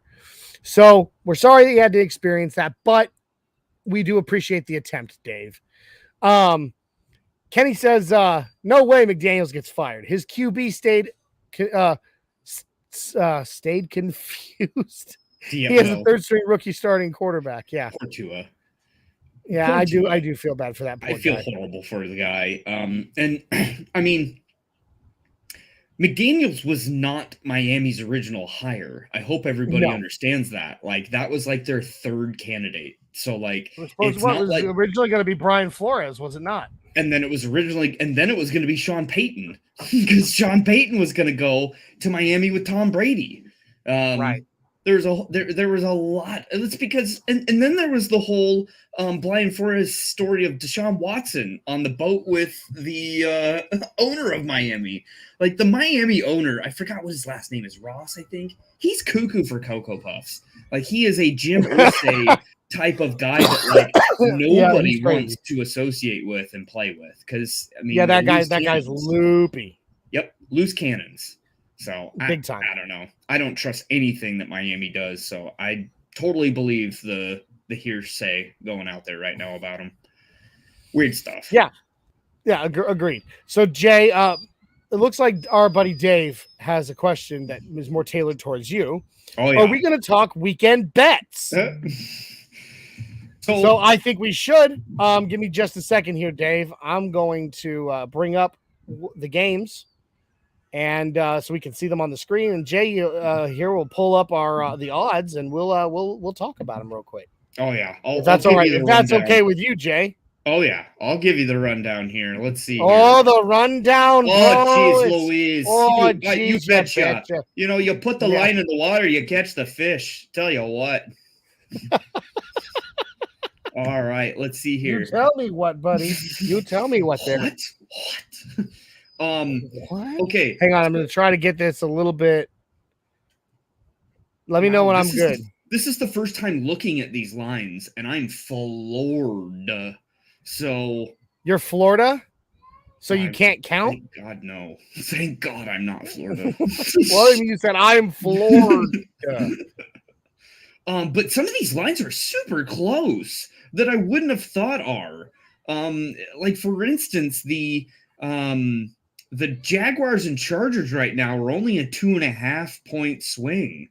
So we're sorry that you had to experience that, but we do appreciate the attempt, Dave. Kenny says, no way McDaniels gets fired. His QB stayed confused. He has a third string rookie starting quarterback. Yeah. Poor Tua. Yeah, I do feel bad for that poor guy. I feel horrible for the guy. And I mean, McDaniels was not Miami's original hire. I hope everybody understands that. Like, that was like their third candidate. So like, it was originally going to be Brian Flores, was it not? And then it was going to be Sean Payton, because Sean Payton was going to go to Miami with Tom Brady. Right. There was a lot. It's because and then there was the whole Brian Flores story of Deshaun Watson on the boat with the owner of Miami. Like, the Miami owner, I forgot what his last name is, Ross, I think. He's cuckoo for Cocoa Puffs. Like, he is a Jim Irsay type of guy that like nobody wants to associate with and play with. Because I mean, that guy's loopy. Yep, loose cannons. So big time. I don't know. I don't trust anything that Miami does. So I totally believe the hearsay going out there right now about him. Weird stuff. Yeah. Yeah, agreed. So Jay, it looks like our buddy Dave has a question that is more tailored towards you. Oh yeah. Are we going to talk weekend bets? So I think we should. Give me just a second here, Dave. I'm going to bring up the games, and so we can see them on the screen. And Jay, here will pull up our the odds, and we'll talk about them real quick. Oh yeah. If that's all right. If that's okay with you, Jay. Oh yeah, I'll give you the rundown here. Let's see. Oh, the rundown. Oh, jeez, Louise. Oh, you betcha. You know, you put the line in the water, you catch the fish. Tell you what. All right, let's see here. You tell me what, buddy. You tell me what there. What? Okay. Hang on, I'm going to try to get this a little bit. Let me know when I'm good. This is the first time looking at these lines, and I'm floored. So you're Florida? So you can't count? Thank God, no. Thank God I'm not Florida. Well, you said I'm floored. But some of these lines are super close that I wouldn't have thought are. Like for instance, the Jaguars and Chargers right now are only a 2.5 point swing.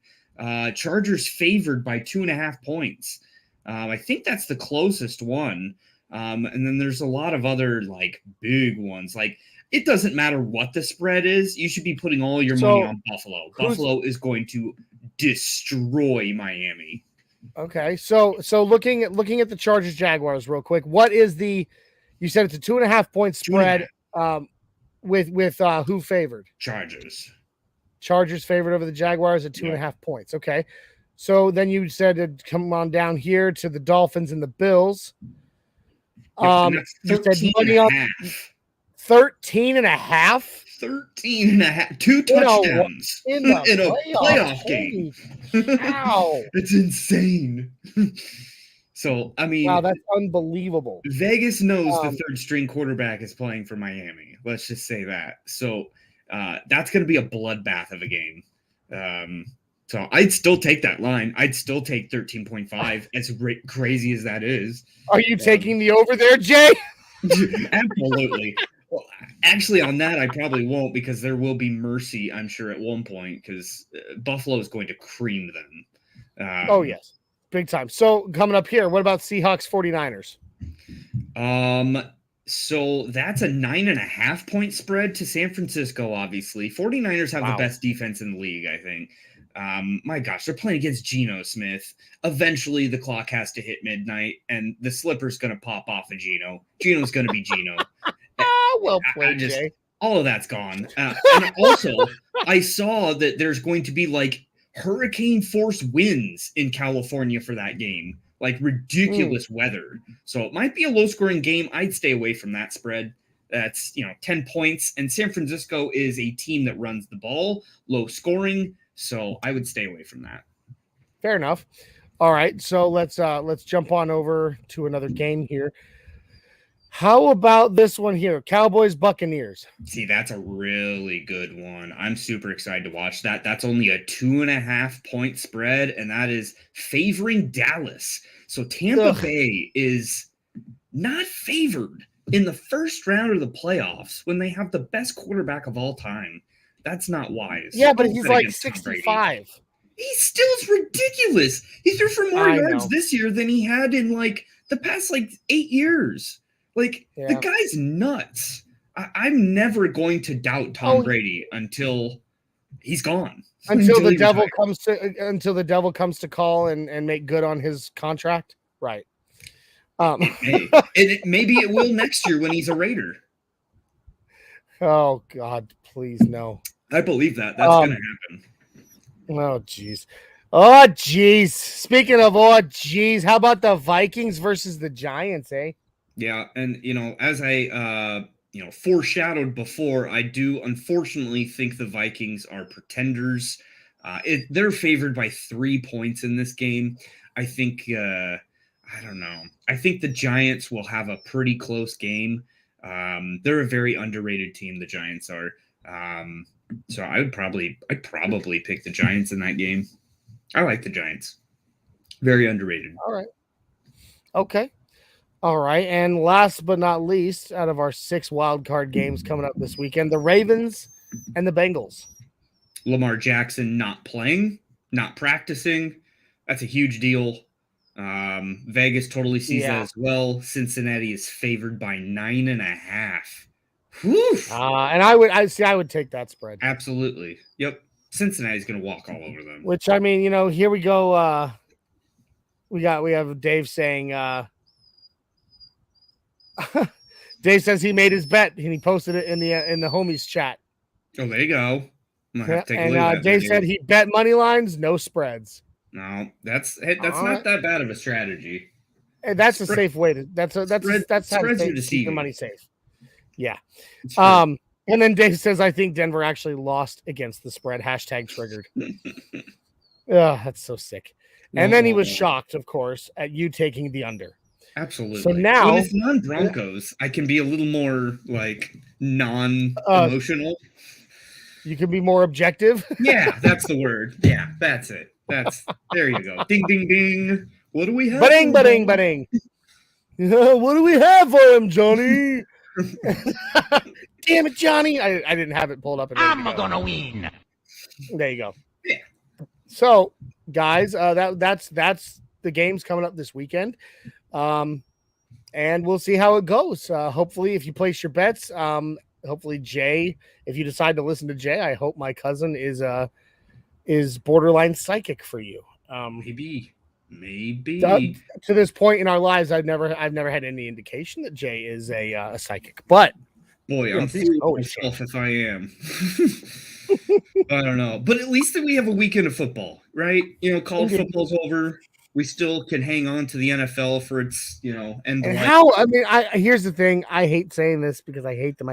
Chargers favored by 2.5 points. I think that's the closest one. And then there's a lot of other like big ones. Like it doesn't matter what the spread is. You should be putting all your money on Buffalo. Buffalo is going to destroy Miami. Okay. So looking at the Chargers Jaguars real quick. What is you said it's a 2.5 point spread with who favored? Chargers favored over the Jaguars at 2.5 points. Okay. So then you said to come on down here to the Dolphins and the Bills. You said money on 13.5. 13.5. 2 touchdowns in a playoff game. Wow. It's insane. So, I mean, wow, that's unbelievable. Vegas knows the third string quarterback is playing for Miami. Let's just say that. So, that's going to be a bloodbath of a game. So I'd still take that line. I'd still take 13.5, as crazy as that is. Are you taking the over there, Jay? Absolutely. Well, actually, on that, I probably won't because there will be mercy, I'm sure, at one point because Buffalo is going to cream them. Oh, yes. Big time. So coming up here, what about Seahawks 49ers? So that's a 9.5 point spread to San Francisco, obviously. 49ers have the best defense in the league, I think. My gosh, they're playing against Geno Smith. Eventually, the clock has to hit midnight, and the slipper's going to pop off of Geno. Geno's going to be Geno. Well played, Jay. All of that's gone. And also, I saw that there's going to be like hurricane force winds in California for that game, like ridiculous weather. So it might be a low scoring game. I'd stay away from that spread. That's 10 points. And San Francisco is a team that runs the ball, low scoring. So I would stay away from that. Fair enough. All right. So let's jump on over to another game here. How about this one here? Cowboys Buccaneers. See, that's a really good one. I'm super excited to watch that. That's only a 2.5 point spread, and that is favoring Dallas. So Tampa Bay is not favored in the first round of the playoffs when they have the best quarterback of all time. That's not wise. Yeah, but he's like 65. He still is ridiculous. He threw for more yards this year than he had in like the past 8 years. The guy's nuts. I'm never going to doubt Tom Brady until he's gone. Until the devil comes to call and make good on his contract. Right. Maybe it will next year when he's a Raider. Oh God, please no. I believe that. That's going to happen. Oh jeez. Oh jeez. Speaking of how about the Vikings versus the Giants, eh? Yeah, and as I foreshadowed before, I do unfortunately think the Vikings are pretenders. They're favored by 3 points in this game. I think I don't know. I think the Giants will have a pretty close game. They're a very underrated team, the Giants are. So I'd probably pick the Giants in that game. I like the Giants. Very underrated. All right. Okay. All right, and last but not least, out of our 6 wild card games coming up this weekend, the Ravens and the Bengals. Lamar Jackson not playing, not practicing. That's a huge deal. Vegas totally sees that as well. Cincinnati is favored by 9.5. Whew. And I would take that spread. Absolutely. Yep. Cincinnati's going to walk all over them. Which, I mean, here we go. We have Dave saying, Dave says he made his bet and he posted it in the homies chat. Oh, there you go. I'm gonna have to take a look at that Dave video. said he bet money lines, no spreads. No, that's not that bad of a strategy. And that's a safe way to. That's how to keep your money safe. Yeah. And then Dave says, I think Denver actually lost against the spread. #triggered. That's so sick. And then he was shocked, of course, at you taking the under. Absolutely. So now, when it's non-Broncos, I can be a little more like non-emotional. You can be more objective. Yeah, that's the word. Yeah, that's it. There you go. Ding, ding, ding. What do we have? Ba-ding, ba-ding, ba-ding. What do we have for him, Johnny? Damn it, Johnny. I didn't have it pulled up. I'm gonna win. There you go. Yeah. So, guys, that's the games coming up this weekend. And we'll see how it goes. Hopefully, if you place your bets, hopefully Jay, if you decide to listen to Jay, I hope my cousin is borderline psychic for you. Maybe. To this point in our lives, I've never had any indication that Jay is a psychic. But boy, I'm fooling myself if I am. I don't know, but at least that we have a weekend of football, right? College football's over. We still can hang on to the NFL for its, end of life. Here's the thing. I hate saying this because I hate them.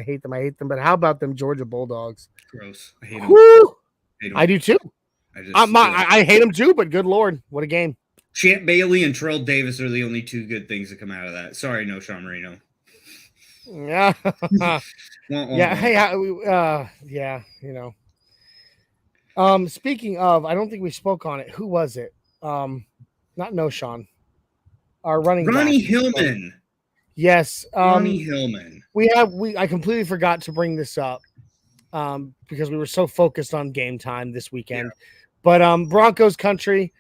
But how about them Georgia Bulldogs? Gross. I hate them. I do too. I hate them too, but good Lord, what a game. Champ Bailey and Terrell Davis are the only two good things that come out of that. Sorry, no Sean Marino. Yeah. Yeah. Hey, speaking of, I don't think we spoke on it. Who was it? Not No Sean. Our running Ronnie back. Hillman. Yes. Ronnie Hillman. I completely forgot to bring this up because we were so focused on game time this weekend. Yeah. But Broncos Country,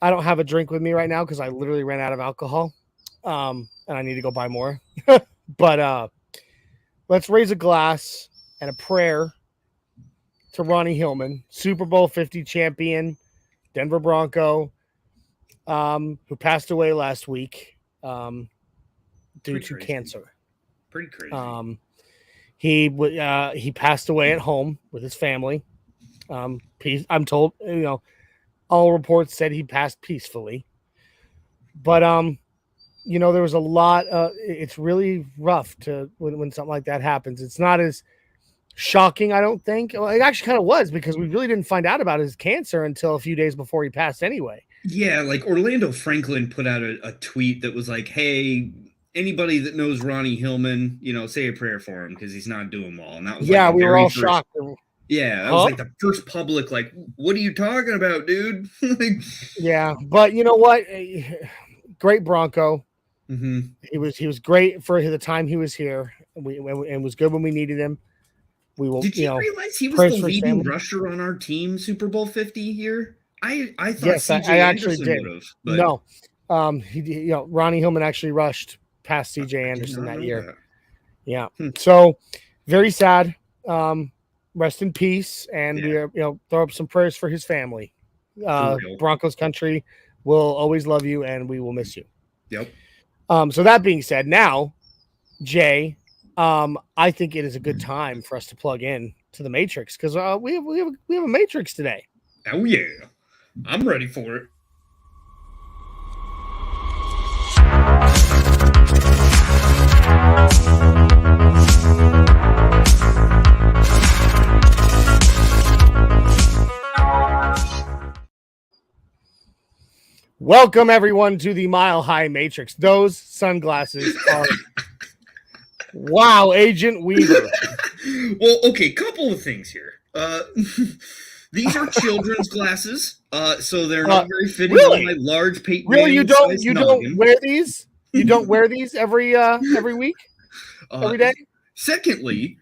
I don't have a drink with me right now because I literally ran out of alcohol. And I need to go buy more. But let's raise a glass and a prayer to Ronnie Hillman, Super Bowl 50 champion, Denver Bronco, who passed away last week due to cancer. Pretty crazy. He passed away at home with his family. I'm told, all reports said he passed peacefully. But there was a lot. It's really rough when something like that happens. It's not as shocking, I don't think. Well, it actually kind of was because we really didn't find out about his cancer until a few days before he passed anyway. Yeah, like Orlando Franklin put out a tweet that was like, hey, anybody that knows Ronnie Hillman, say a prayer for him because he's not doing well. And that was we were all shocked. Yeah, that was like the first public, like, what are you talking about, dude? Yeah, but you know what? Great Bronco. Mm-hmm. He was great for the time he was here. And was good when we needed him. Did you realize he was the leading rusher on our team Super Bowl 50 here? I thought yes, C.J. I actually Anderson did. would have. But... No, Ronnie Hillman actually rushed past C.J. Anderson that year. That. Yeah. So very sad. Rest in peace, and we throw up some prayers for his family. Broncos Country will always love you, and we will miss you. Yep. So that being said, now, Jay, I think it is a good time for us to plug in to the Matrix because we have a Matrix today. Oh yeah, I'm ready for it. Welcome everyone to the Mile High Matrix. Those sunglasses are wow, Agent Weaver. Well, okay, couple of things here. These are children's glasses, so they're not very fitting on my large Peyton. Really, you don't wear these? You don't wear these every week, every day. Secondly,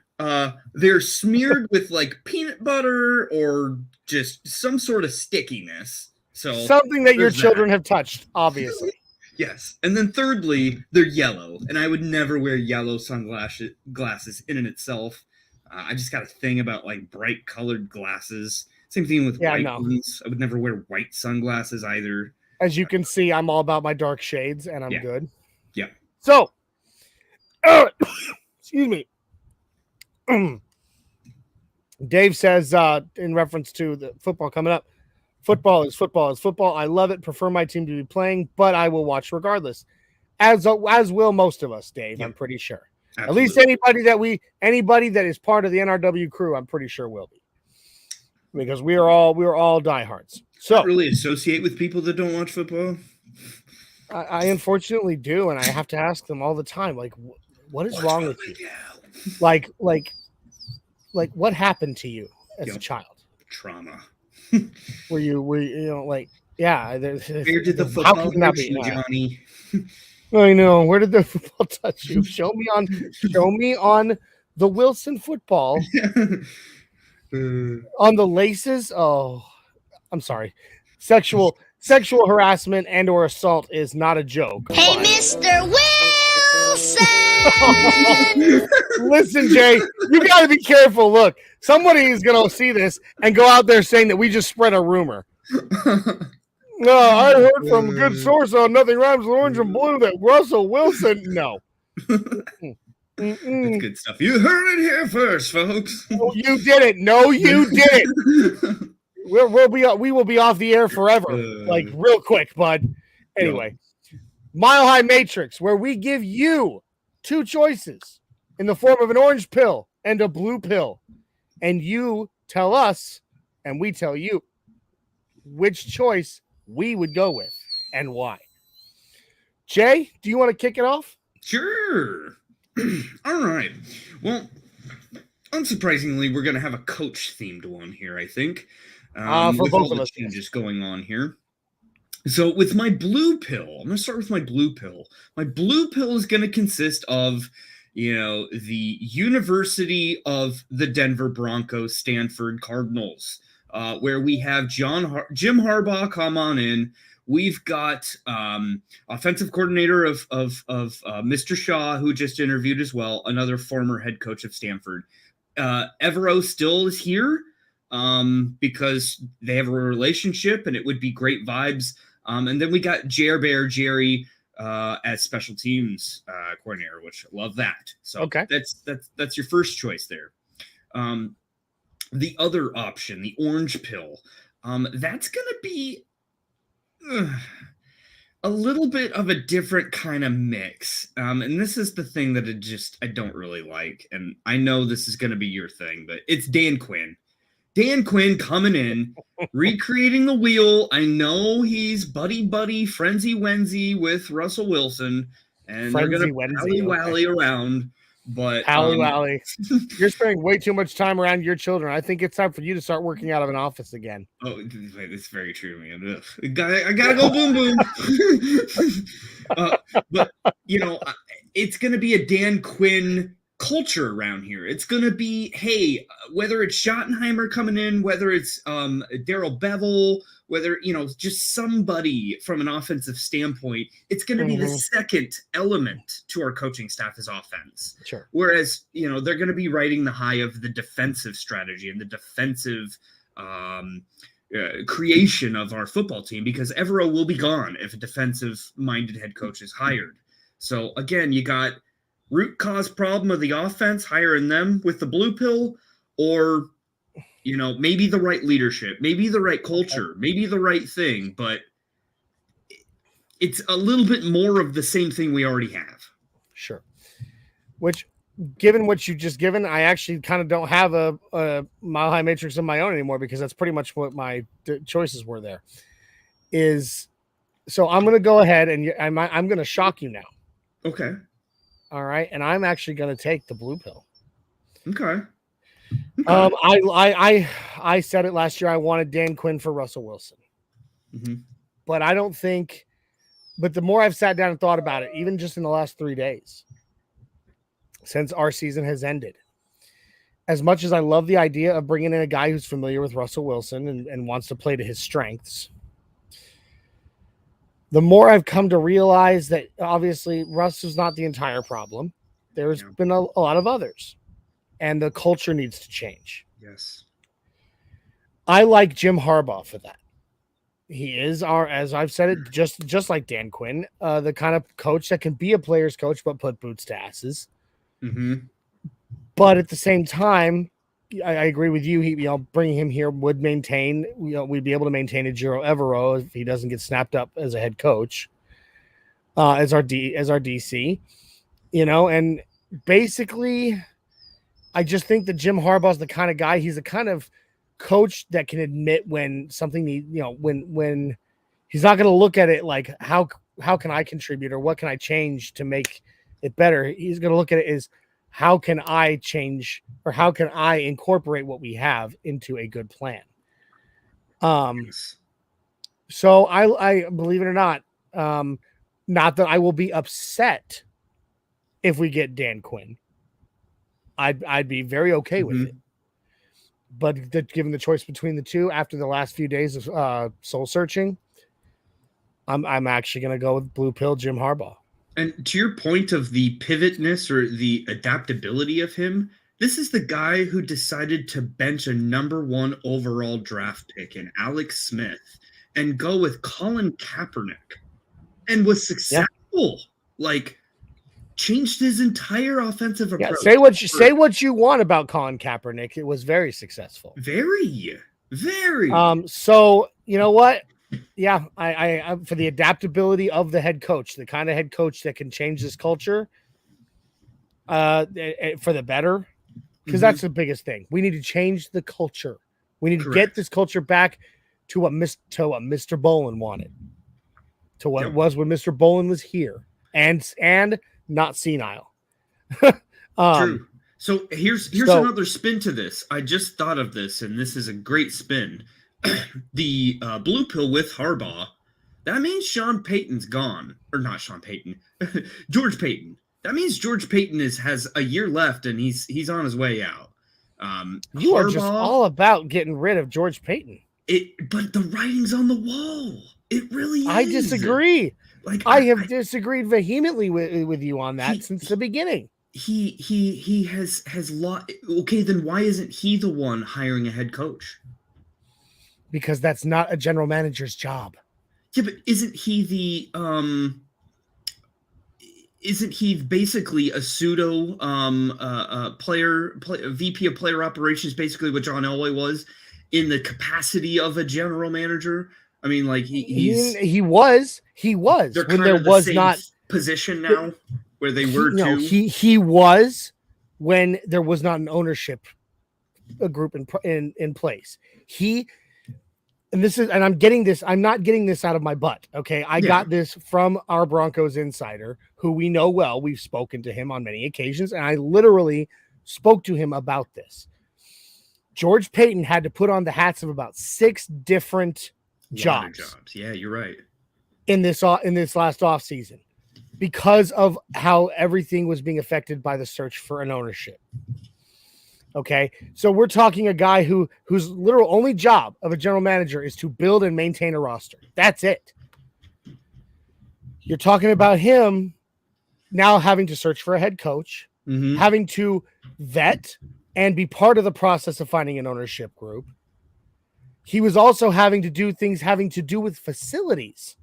they're smeared with like peanut butter or just some sort of stickiness. So Something that your there's children have touched, obviously. Yes. And then thirdly, they're yellow. And I would never wear yellow sunglasses in and itself. I just got a thing about like bright colored glasses. Same thing with white ones. I would never wear white sunglasses either. As you can see, I'm all about my dark shades, and I'm good. Yeah. So, excuse me. Dave says, in reference to the football coming up, football is football. I love it. Prefer my team to be playing, but I will watch regardless. As will most of us, Dave. Yeah. I'm pretty sure. Absolutely. At least anybody that is part of the NRW crew, I'm pretty sure will be, because we are all diehards. So not really associate with people that don't watch football. I unfortunately do, and I have to ask them all the time, like, what is wrong with you? Like, what happened to you as a child? Trauma. Were you like, yeah? Where did the football touch you, Johnny? I know. Where did the football touch you? Show me on the Wilson football. On the laces. Oh, I'm sorry. Sexual harassment and or assault is not a joke. Hey, Mr. Wilson! Listen, Jay, you got to be careful. Look, somebody is going to see this and go out there saying that we just spread a rumor. No, I heard from a good source on Nothing Rhymes with Orange and Blue that Russell Wilson. No. That's good stuff. You heard it here first, folks. No, you didn't. No, you didn't. We will be off the air forever, like real quick, bud. Anyway, Mile High Matrix, where we give you two choices in the form of an orange pill and a blue pill, and you tell us, and we tell you which choice we would go with and why. Jay, do you want to kick it off? Sure. All right. Well, unsurprisingly, we're going to have a coach-themed one here, I think. For with both all of the us, changes going on here. So with my blue pill, I'm going to start with my blue pill. My blue pill is going to consist of, the University of the Denver Broncos, Stanford Cardinals, where we have Jim Harbaugh come on in. We've got offensive coordinator of Mr. Shaw, who just interviewed as well, another former head coach of Stanford. Evero still is here because they have a relationship and it would be great vibes. And then we got Jerry as special teams coordinator, which I love that. So okay. That's your first choice there. The other option, the orange pill, that's going to be a little bit of a different kind of mix. And this is the thing that I don't really like. And I know this is going to be your thing, but it's Dan Quinn. Dan Quinn coming in, recreating the wheel. I know he's buddy, frenzy-wensy with Russell Wilson. And they're going to pally-wally around. But pally-wally. You're spending way too much time around your children. I think it's time for you to start working out of an office again. Oh, it's very true, man. I gotta go boom. But it's gonna be a Dan Quinn culture around here. It's gonna be, hey, whether it's Schottenheimer coming in, whether it's Darrell Bevel, whether just somebody from an offensive standpoint, it's going to be the second element to our coaching staff is offense. Sure. Whereas they're going to be riding the high of the defensive strategy and the defensive creation of our football team, because Evero will be gone if a defensive-minded head coach is hired. So again, you got root cause problem of the offense, hiring them with the blue pill, or maybe the right leadership, maybe the right culture, maybe the right thing, but it's a little bit more of the same thing we already have. Sure. Which, given what you just given, I actually kind of don't have a Mile High Matrix of my own anymore, because that's pretty much what my choices were there. So I'm going to go ahead and I'm going to shock you now. Okay. All right. And I'm actually going to take the blue pill. Okay. I said it last year. I wanted Dan Quinn for Russell Wilson, mm-hmm. but I don't think But the more I've sat down and thought about it, even just in the last 3 days, since our season has ended, as much as I love the idea of bringing in a guy who's familiar with Russell Wilson and wants to play to his strengths, the more I've come to realize that obviously Russ is not the entire problem. There's been a lot of others, and the culture needs to change. Yes. I like Jim Harbaugh for that. He is as I've said it, just like Dan Quinn, the kind of coach that can be a player's coach, but put boots to asses. Mm-hmm. But at the same time, I agree with you. Bringing him here would maintain, we'd be able to maintain a Giro Evero if he doesn't get snapped up as a head coach, as our DC, and basically, I just think that Jim Harbaugh's the kind of guy. He's the kind of coach that can admit when something when he's not going to look at it like how can I contribute or what can I change to make it better. He's going to look at it as how can I change or how can I incorporate what we have into a good plan. So I believe it or not that I will be upset if we get Dan Quinn. I'd be very okay with it. But given the choice between the two after the last few days of soul searching, I'm actually going to go with Blue Pill Jim Harbaugh. And to your point of the pivotness or the adaptability of him, this is the guy who decided to bench a number 1 overall draft pick in Alex Smith and go with Colin Kaepernick and was successful. Like, changed his entire offensive approach. Say what you want about Colin Kaepernick. It was very successful. Very, very. So you know what? Yeah, I for the adaptability of the head coach, the kind of head coach that can change this culture, for the better, because that's the biggest thing. We need to change the culture. We need to get this culture back to what Mr. Bolin wanted, to what it was when Mr. Bolin was here, and not senile. True. So here's another spin to this. I just thought of this, and this is a great spin. The Blue Pill with Harbaugh, that means Sean Payton's gone. Or not Sean Payton. George Payton. That means George Payton has a year left, and he's on his way out. You are just all about getting rid of George Payton. But the writing's on the wall. It really is. I disagree. I have disagreed vehemently with you on that since the beginning. He has lost. Okay, then why isn't he the one hiring a head coach? Because that's not a general manager's job. Yeah, but isn't he basically a pseudo VP of player operations, basically what John Elway was in the capacity of a general manager? I mean, like he was when there was not position now where they were too. He was when there was not an ownership group in place. I'm getting this. I'm not getting this out of my butt. Okay. I got this from our Broncos insider who we know well. We've spoken to him on many occasions, and I literally spoke to him about this. George Payton had to put on the hats of about 6 different jobs. Yeah, you're right. In this last offseason because of how everything was being affected by the search for an ownership. Okay, so we're talking a guy whose literal only job of a general manager is to build and maintain a roster. That's it. You're talking about him now having to search for a head coach, having to vet and be part of the process of finding an ownership group. He was also having to do things having to do with facilities.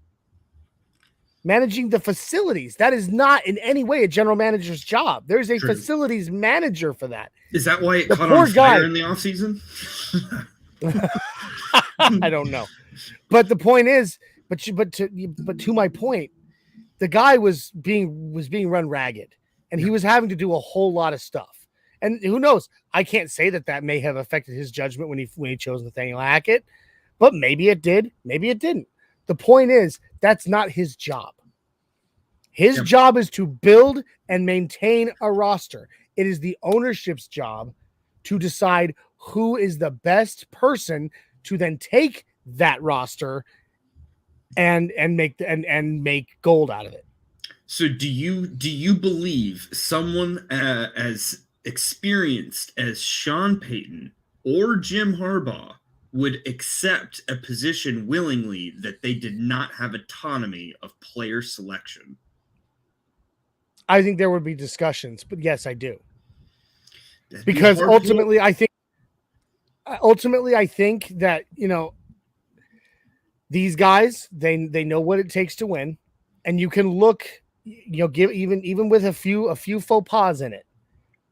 Managing the facilities. That is not in any way a general manager's job. There's a facilities manager for that. Is that why it caught on fire in the offseason? I don't know. But the point is, but to my point, the guy was being run ragged, and he was having to do a whole lot of stuff. And who knows? I can't say that may have affected his judgment when he chose Nathaniel Hackett, but maybe it did. Maybe it didn't. The point is, that's not his job. His job is to build and maintain a roster. It is the ownership's job to decide who is the best person to then take that roster and make gold out of it. So do you believe someone as experienced as Sean Payton or Jim Harbaugh would accept a position willingly that they did not have autonomy of player selection? I think there would be discussions, but yes, I do. That'd be Because hard to- ultimately I think that, these guys, they know what it takes to win, and you can look, give even with a few faux pas in it.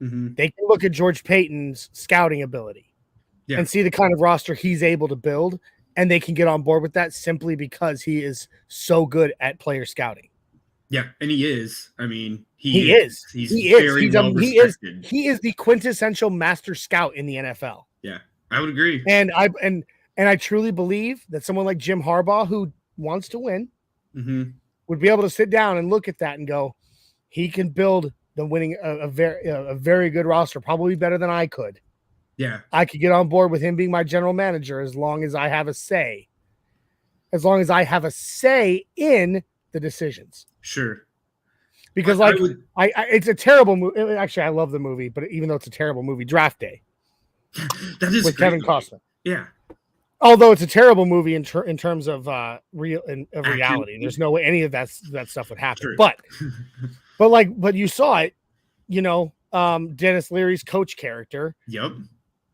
Mhm. They can look at George Payton's scouting ability Yeah. and see the kind of roster he's able to build, and they can get on board with that simply because he is so good at player scouting. Yeah, and he is. I mean, He is. He's He is. very He's well respected. he is the quintessential master scout in the NFL. Yeah, I would agree. And I truly believe that someone like Jim Harbaugh, who wants to win, Mm-hmm. would be able to sit down and look at that and go, he can build the winning a very good roster, probably better than I could. Yeah, I could get on board with him being my general manager as long as I have a say. As long as I have a say in the decisions. sure. Because I would. it's a terrible movie. Actually, I love the movie, but even though it's a terrible movie, Draft Day That is a with great Kevin movie. Costner. Yeah, Although it's a terrible movie in terms of reality, there's no way any of that stuff would happen. True. But you saw it, Dennis Leary's coach character Yep.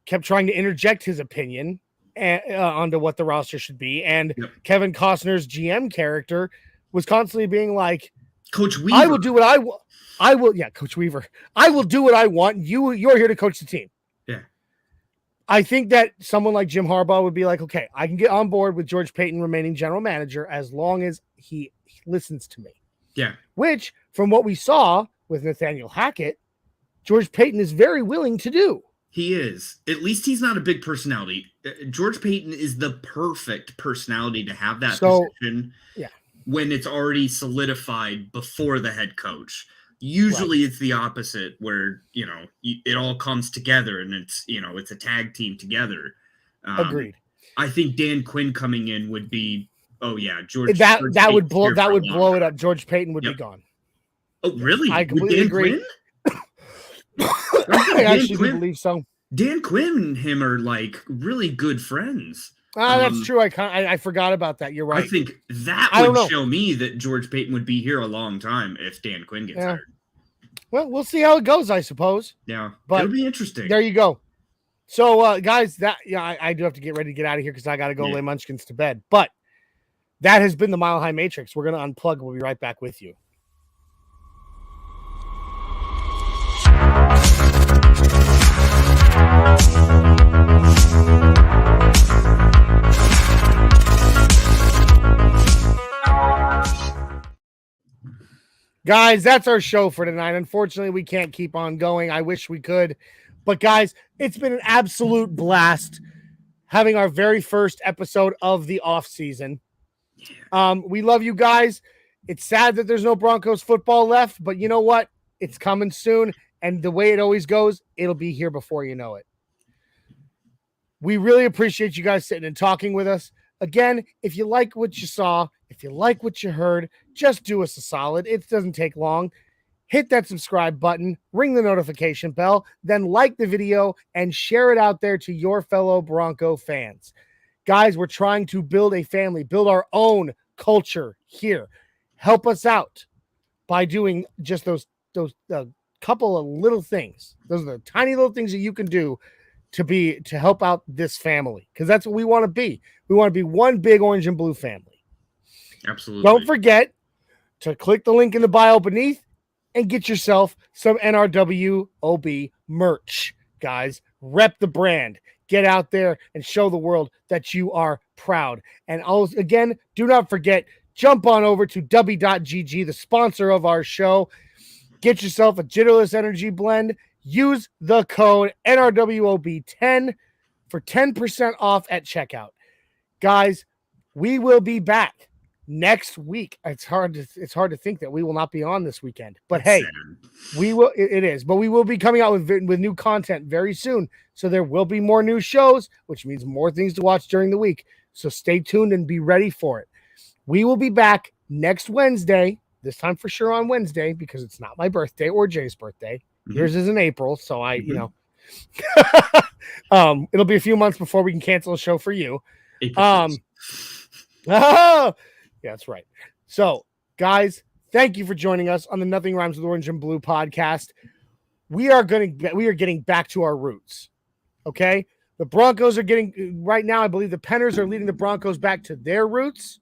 kept trying to interject his opinion onto what the roster should be, and Yep. Kevin Costner's GM character was constantly being like, Coach Weaver. "I will do what I want. I will, yeah, Coach Weaver. I will do what I want. You're here to coach the team." Yeah. I think that someone like Jim Harbaugh would be like, okay, I can get on board with George Payton remaining general manager as long as he listens to me. Yeah. Which, from what we saw with Nathaniel Hackett, George Payton is very willing to do. He is. At least he's not a big personality. George Payton is the perfect personality to have that position. Yeah. When it's already solidified before the head coach. Usually it's the opposite where, it all comes together and it's a tag team together. Agreed. I think Dan Quinn coming in would be, George. That Payton's would blow here for a long blow it time. up. George Payton would Yep. be gone. Oh, really? I With completely Dan agree. Quinn? I actually do believe so. Dan Quinn and him are like really good friends. That's true. I forgot about that. You're right. I think that I don't know. would show me that George Payton would be here a long time if Dan Quinn gets hired. Well, we'll see how it goes, I suppose. Yeah, But it'll be interesting. There you go. So, guys, I do have to get ready to get out of here because I got to go lay Munchkins to bed. But that has been the Mile High Matrix. We're going to unplug. We'll be right back with you. Guys, that's our show for tonight. Unfortunately, we can't keep on going. I wish we could. But guys, it's been an absolute blast having our very first episode of the off season. We love you guys. It's sad that there's no Broncos football left, but you know what? It's coming soon. And the way it always goes, it'll be here before you know it. We really appreciate you guys sitting and talking with us. Again, if you like what you saw, if you like what you heard, just do us a solid. It doesn't take long. Hit that subscribe button, ring the notification bell, then like the video and share it out there to your fellow Bronco fans. Guys, we're trying to build a family, build our own culture here. Help us out by doing just those couple of little things. Those are the tiny little things that you can do to help out this family, because that's what we want to be. We want to be one big orange and blue family. Absolutely. Don't forget to click the link in the bio beneath and get yourself some NRW OB merch. Guys, rep the brand. Get out there and show the world that you are proud. And also, again, do not forget, jump on over to W.GG, the sponsor of our show. Get yourself a Jitterless Energy Blend. Use the code NRWOB10 for 10% off at checkout. Guys, we will be back next week. It's hard to think that we will not be on this weekend. But That's hey, sad. we will. It is. But we will be coming out with new content very soon. So there will be more new shows, which means more things to watch during the week. So stay tuned and be ready for it. We will be back next Wednesday, this time for sure on Wednesday, because it's not my birthday or Jay's birthday. Mhm. Yours is in April, so I, Mhm. It'll be a few months before we can cancel a show for you. April Fools. Yeah, that's right. So, guys, thank you for joining us on the Nothing Rhymes with Orange and Blue podcast. We are getting back to our roots. Okay, the Broncos are getting right now. I believe the Penners are leading the Broncos back to their roots.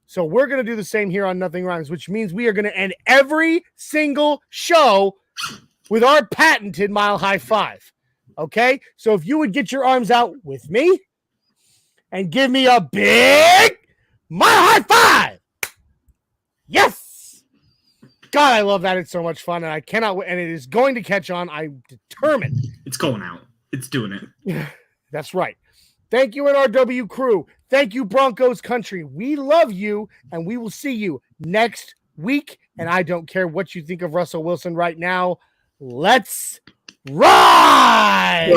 So we're going to do the same here on Nothing Rhymes, which means we are going to end every single show with our patented Mile High Five. Okay, so if you would get your arms out with me and give me a big Mile High Five. Yes. God, I love that. It's so much fun, and I cannot wait. And it is going to catch on. I'm determined. It's going out. It's doing it. That's right. Thank you, NRW Crew. Thank you, Broncos Country. We love you, and we will see you next week. And I don't care what you think of Russell Wilson right now. Let's ride!